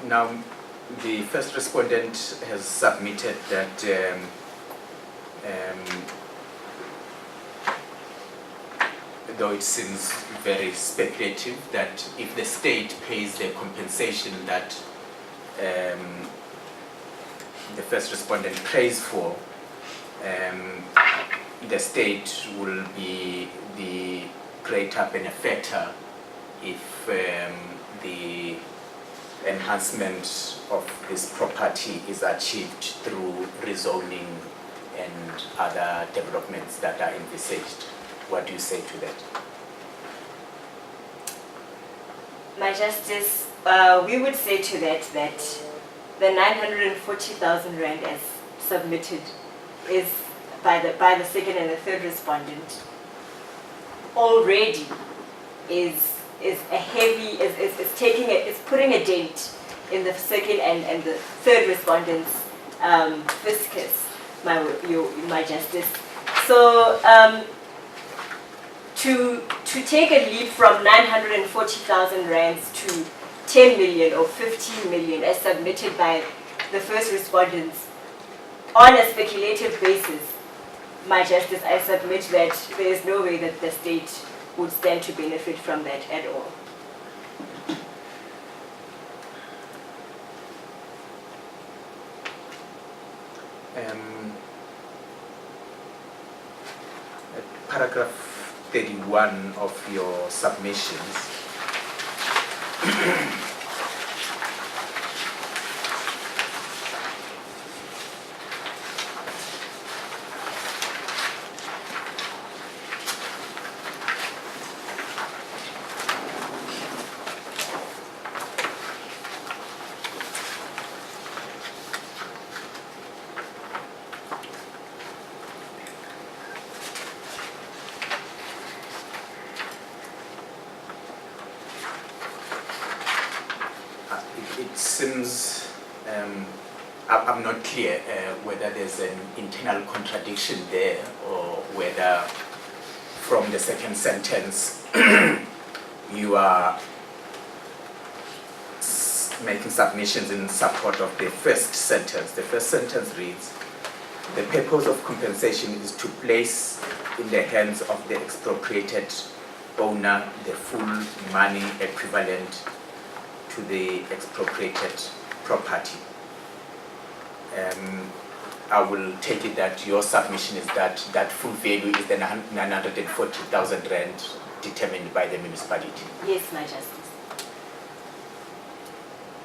Now, the first respondent has submitted that though it seems very speculative, that if the state pays the compensation that the first respondent prays for, the state will be the greater benefactor if the enhancement of this property is achieved through rezoning and other developments that are envisaged. What do you say to that? My Justice, we would say to that the 940,000 rand as submitted is by the second and the third respondent already is putting a dent in the second and the third respondent's fiscus, my Justice. So to take a leap from 940,000 rands to 10 million or 15 million as submitted by the first respondents on a speculative basis, my Justice, I submit that there is no way that the state would stand to benefit from that at all. Paragraph 31 of your submissions. It seems I'm not clear whether there's an internal contradiction there or whether from the second sentence you are making submissions in support of the first sentence. The first sentence reads, the purpose of compensation is to place in the hands of the expropriated owner the full money equivalent to the expropriated property. I will take it that your submission is that that full value is the 940,000 rand determined by the municipality. Yes, My Justice.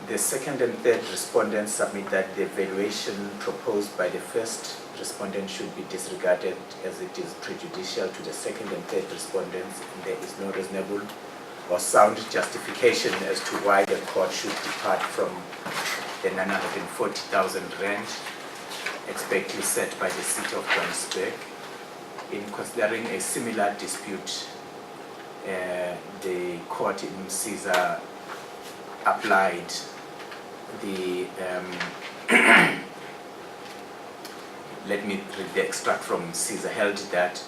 The second and third respondents submit that the valuation proposed by the first respondent should be disregarded as it is prejudicial to the second and third respondents, and there is no reasonable or sound justification as to why the court should depart from the 940,000 rand expectedly set by the City of Johannesburg. In considering a similar dispute, the court in Caesar applied the let me read the extract from Caesar, held that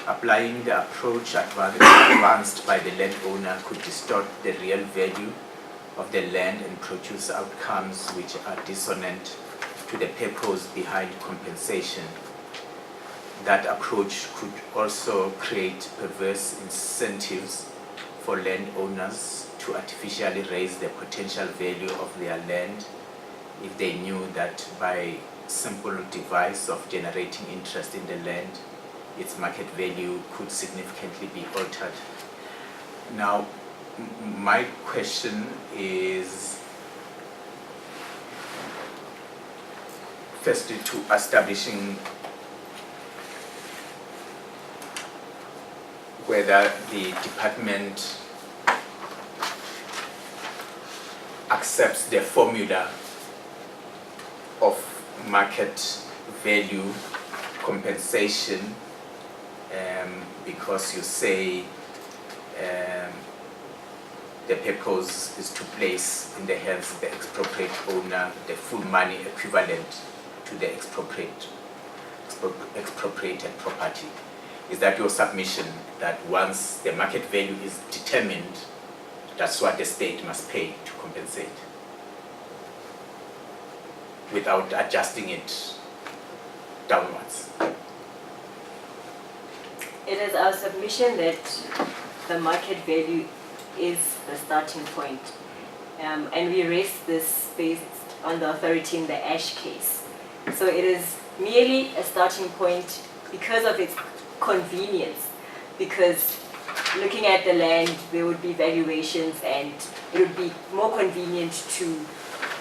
applying the approach advanced by the landowner could distort the real value of the land and produce outcomes which are dissonant to the purpose behind compensation. That approach could also create perverse incentives for landowners to artificially raise the potential value of their land if they knew that by simple device of generating interest in the land, its market value could significantly be altered. Now, my question is firstly to establishing whether the department accepts the formula of market value compensation, because you say the purpose is to place in the hands of the expropriate owner the full money equivalent to the expropriated property. Is that your submission, that once the market value is determined, that's what the state must pay to compensate, without adjusting it downwards? It is our submission that the market value is the starting point. And we raised this based on the authority in the Ash case. So it is merely a starting point because of its convenience, because looking at the land, there would be valuations and it would be more convenient to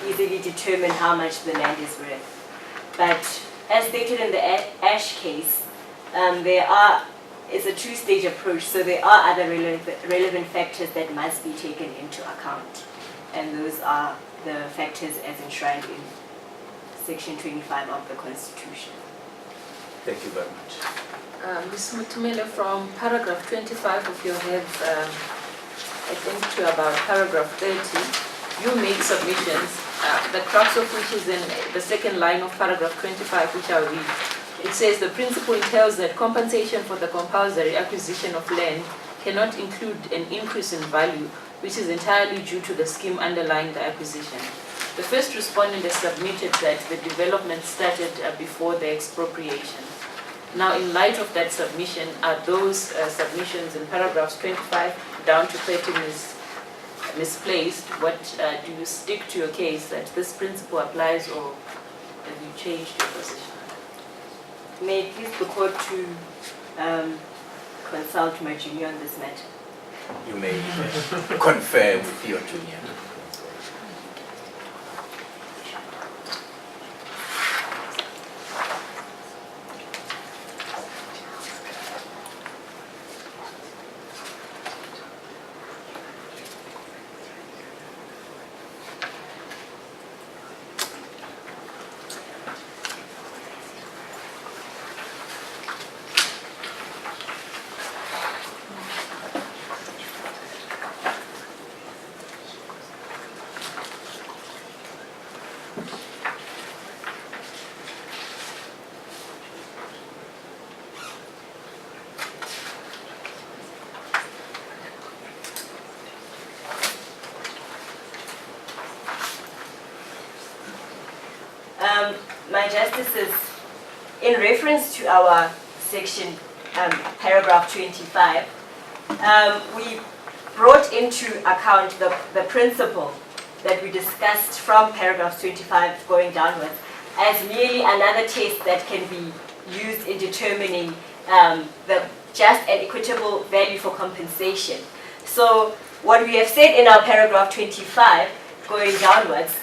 easily determine how much the land is worth. But as stated in the Ash case, it's a two-stage approach, so there are other relevant factors that must be taken into account. And those are the factors as enshrined in Section 25 of the Constitution. Thank you very much. Ms. Mutumele, from paragraph 25 of your head, I think to about paragraph 30, you make submissions, the crux of which is in the second line of paragraph 25, which I'll read. It says the principle entails that compensation for the compulsory acquisition of land cannot include an increase in value, which is entirely due to the scheme underlying the acquisition. The first respondent has submitted that the development started before the expropriation. Now, in light of that submission, are those submissions in paragraphs 25 down to 30 misplaced? What do you stick to your case that this principle applies, or have you changed your position? May it please the court to consult my junior on this matter. You may confer with your junior. My Justices, in reference to our section, paragraph 25, we brought into account the principle that we discussed from paragraph 25 going downwards as merely another test that can be used in determining the just and equitable value for compensation. So what we have said in our paragraph 25 going downwards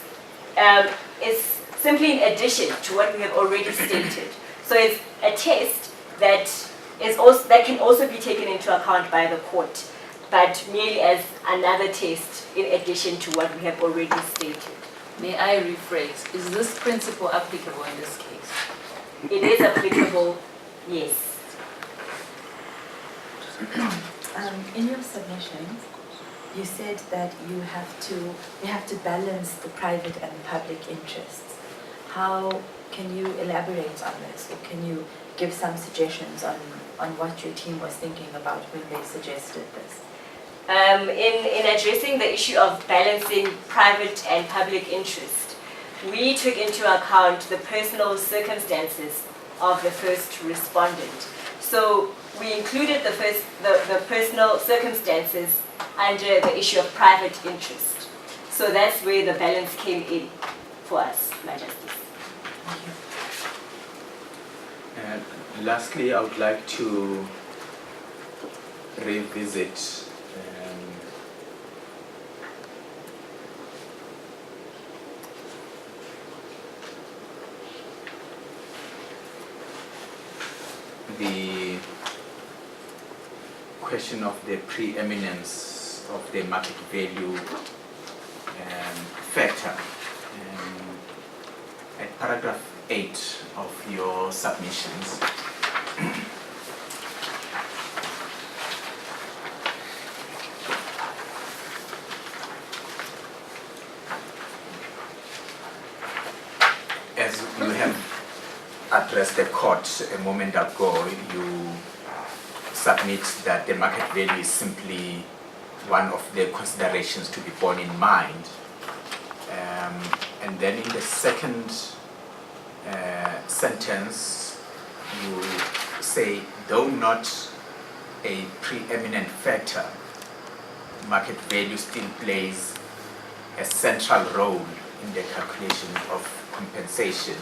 is simply in addition to what we have already stated. So it's a test that can also be taken into account by the court, but merely as another test in addition to what we have already stated. May I rephrase? Is this principle applicable in this case? It is applicable, yes. In your submission, you said that you have to balance the private and public interests. How can you elaborate on this, or can you give some suggestions on what your team was thinking about when they suggested this? In addressing the issue of balancing private and public interest, we took into account the personal circumstances of the first respondent. So we included the personal circumstances under the issue of private interest. So that's where the balance came in for us, My Justice. And lastly, I would like to revisit the question of the preeminence of the market value factor. At paragraph 8 of your submissions, as you have addressed the court a moment ago, you submit that the market value is simply one of the considerations to be borne in mind. And then in the second sentence, you say, though not a preeminent factor, market value still plays a central role in the calculation of compensation.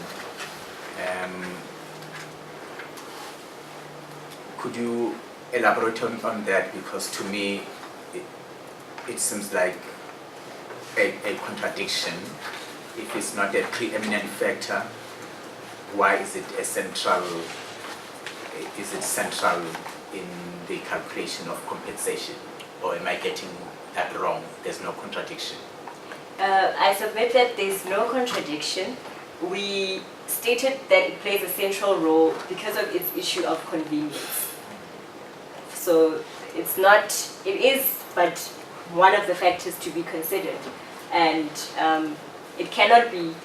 Could you elaborate on that? Because to me, it seems like a contradiction. If it's not a preeminent factor, why is it central in the calculation of compensation? Or am I getting that wrong? There's no contradiction. I submit that there's no contradiction. We stated that it plays a central role because of its issue of convenience. So it is but one of the factors to be considered, and it cannot be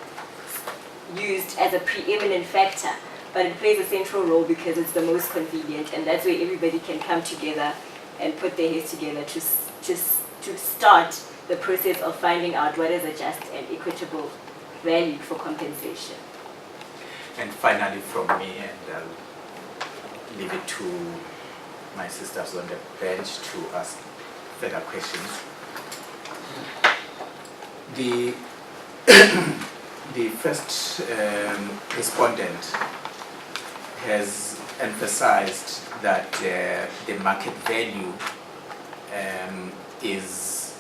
used as a preeminent factor, but it plays a central role because it's the most convenient, and that's where everybody can come together and put their heads together to start the process of finding out what is a just and equitable value for compensation. And finally from me, and I'll leave it to my sisters on the bench to ask further questions. The first respondent has emphasized that the market value is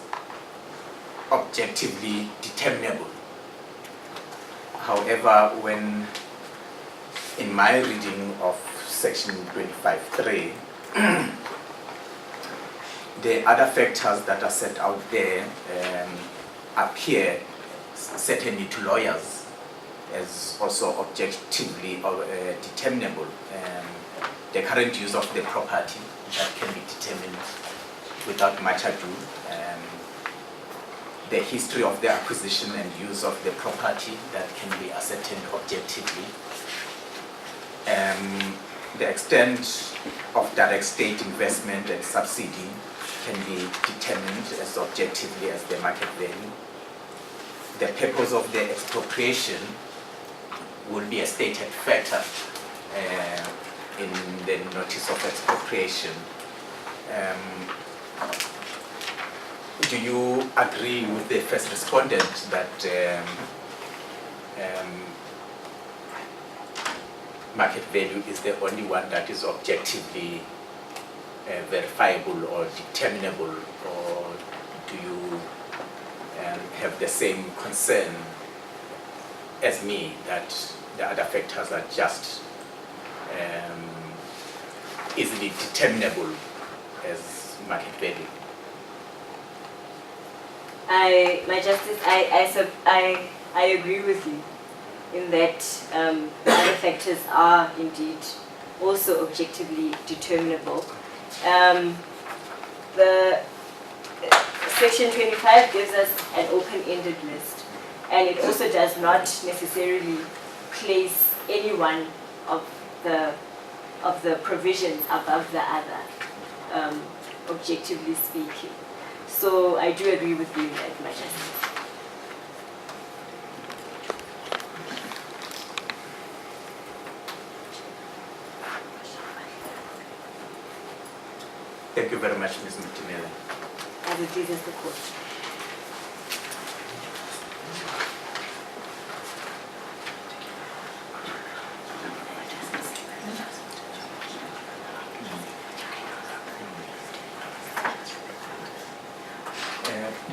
objectively determinable. However, when in my reading of section 25.3, the other factors that are set out there appear certainly to lawyers as also objectively determinable. The current use of the property that can be determined without much ado, the history of the acquisition and use of the property that can be ascertained objectively, the extent of direct state investment and subsidy can be determined as objectively as the market value. The purpose of the expropriation will be a stated factor in the notice of expropriation. Do you agree with the first respondent that market value is the only one that is objectively verifiable or determinable, or do you have the same concern as me that the other factors are just easily determinable as market value? My Justice, I agree with you in that the other factors are indeed also objectively determinable. The Section 25 gives us an open-ended list, and it also does not necessarily place any one of the provisions above the other, objectively speaking. So I do agree with you in that, my Justice. Thank you very much, Ms. Mutenga. As it pleases the court.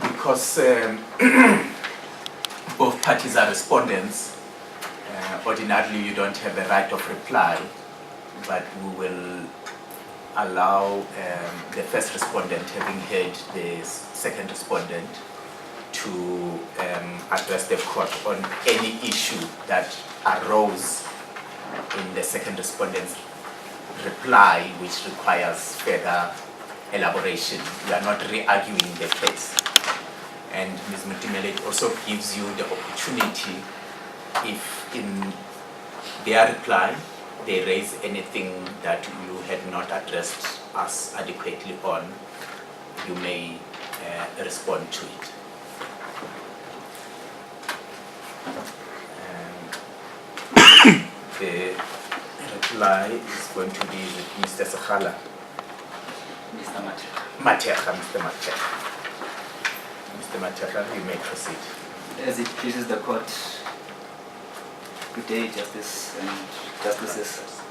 Because both parties are respondents, ordinarily you don't have a right of reply, but we will allow the first respondent, having heard the second respondent, to address the court on any issue that arose in the second respondent's reply, which requires further elaboration. We are not re-arguing the case. And Ms. Mutenga, it also gives you the opportunity, if in their reply they raise anything that you had not addressed us adequately on, you may respond to it. The reply is going to be with Mr. Sakhala. Mr. Mateja, Mr. Mateja. Mr. Mateja, you may proceed. As it pleases the court, good day, Justice and Justices.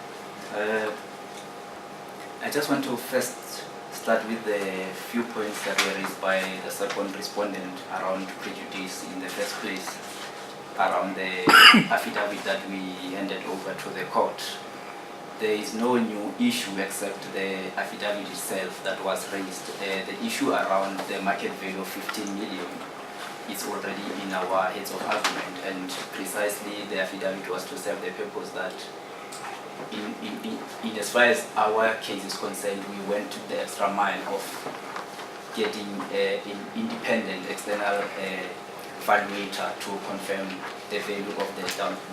I just want to first start with the few points that were raised by the second respondent around prejudice in the first place, around the affidavit that we handed over to the court. There is no new issue except the affidavit itself that was raised. The issue around the market value of 15 million is already in our heads of argument, and precisely the affidavit was to serve the purpose that in as far as our case is concerned, we went to the extra mile of getting an independent external valuator to confirm the value of the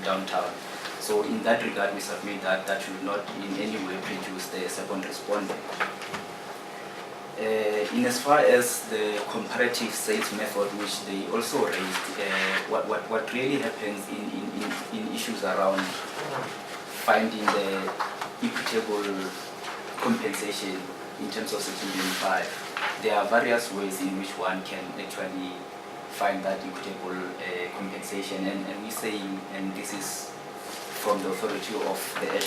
downtown. So in that regard, we submit that that should not in any way prejudice the second respondent. In as far as the comparative sales method, which they also raised, what really happens in issues around finding the equitable compensation in terms of Section 25, there are various ways in which one can actually find that equitable compensation, and we say, and this is from the authority of the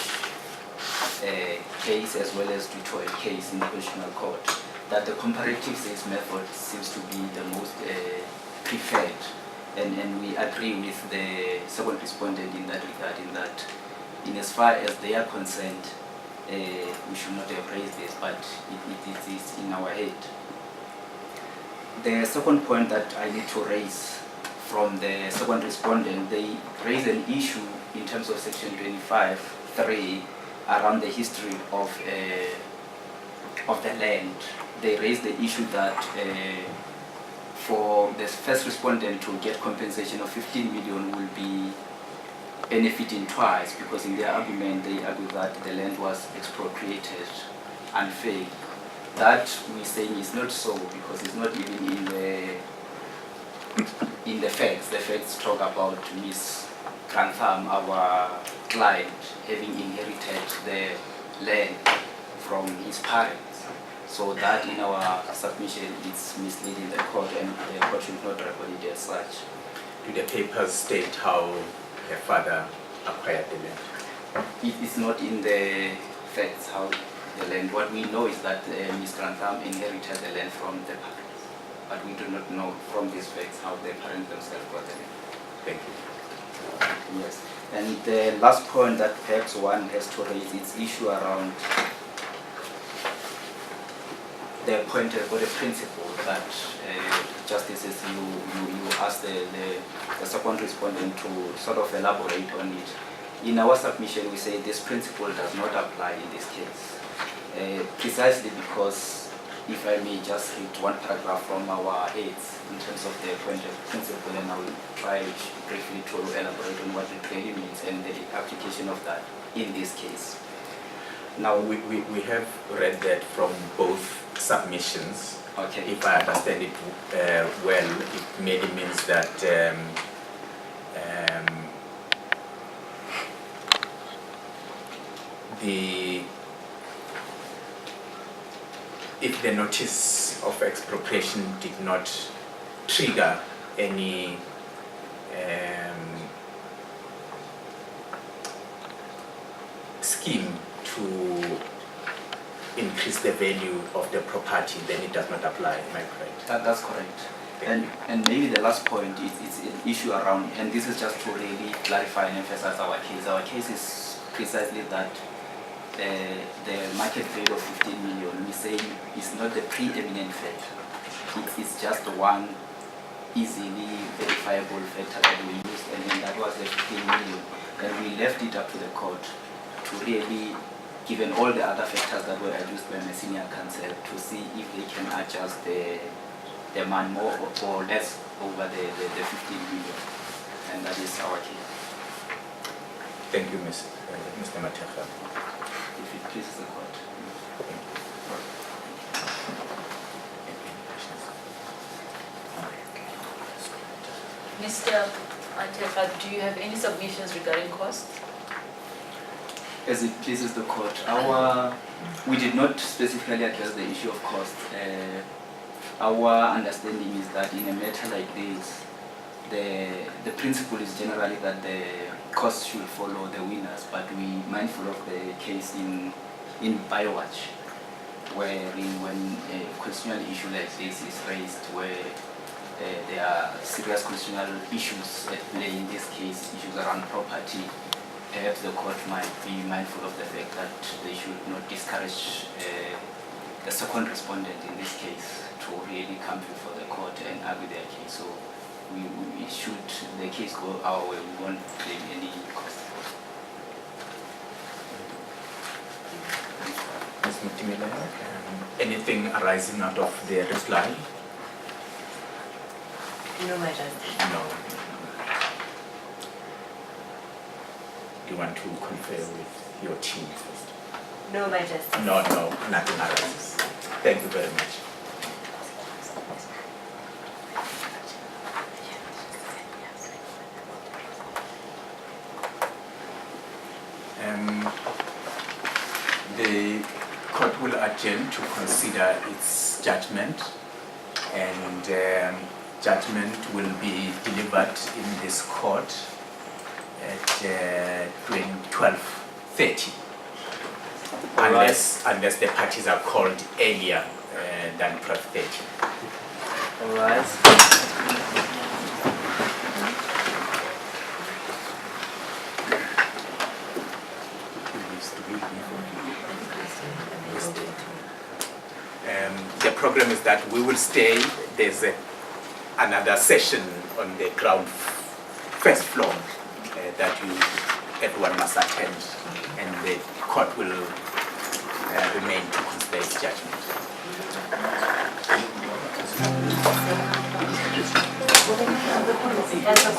case as well as the Detroit case in the Constitutional Court, that the comparative sales method seems to be the most preferred, and we agree with the second respondent in that regard, in that in as far as they are concerned, we should not have raised this, but it is in our head. The second point that I need to raise from the second respondent, they raise an issue in terms of Section 25(3) around the history of the land. They raise the issue that for the first respondent to get compensation of 15 million will be benefiting twice, because in their argument they argue that the land was expropriated unfairly. That we say is not so, because it's not even in the facts. The facts talk about Ms. Grantham, our client, having inherited the land from his parents. So that in our submission is misleading the court, and the court should not record it as such. Do the papers state how her father acquired the land? It is not in the facts how the land. What we know is that Ms. Grantham inherited the land from the parents, but we do not know from these facts how the parents themselves got the land. Thank you. Yes. And the last point that perhaps one has to raise is issue around the point or the principle that justices you ask the second respondent to sort of elaborate on it. In our submission, we say this principle does not apply in this case, precisely because, if I may just read one paragraph from our aids in terms of the point of principle, and I will try briefly to elaborate on what it really means and the application of that in this case. Now, we have read that from both submissions. Okay. If I understand it well, it merely means that if the notice of expropriation did not trigger any scheme to increase the value of the property, then it does not apply. Am I correct? That's correct. And maybe the last point is an issue around, and this is just to really clarify and emphasize our case. Our case is precisely that the market value of 15 million, we say, is not the preeminent factor. It is just one easily verifiable factor that we used, and then that was the 15 million. And we left it up to the court to really, given all the other factors that were adduced by my senior counsel, to see if they can adjust the demand more or less over the 15 million. And that is our case. Thank you, Mr. Mateka. If it pleases the court. Mr. Mateka, do you have any submissions regarding costs? As it pleases the court, we did not specifically address the issue of cost. Our understanding is that in a matter like this, the principle is generally that the costs should follow the winners, but we mindful of the case in Biowatch, wherein when a constitutional issue like this is raised, where there are serious constitutional issues at play, in this case issues around property, perhaps the court might be mindful of the fact that they should not discourage the second respondent in this case to really come before the court and argue their case. So we should the case go our way, we won't claim any cost. Ms. Mutenga, anything arising out of the reply? No, my justice. No. Do you want to confer with your team first? No, my justice. No, nothing arises. Thank you very much. The court will adjourn to consider its judgment, and judgment will be delivered in this court at 12:30, unless the parties are called earlier than 12:30. All right. The program is that we will stay. There's another session on the ground first floor that everyone must attend, and the court will remain to consider its judgment. That's a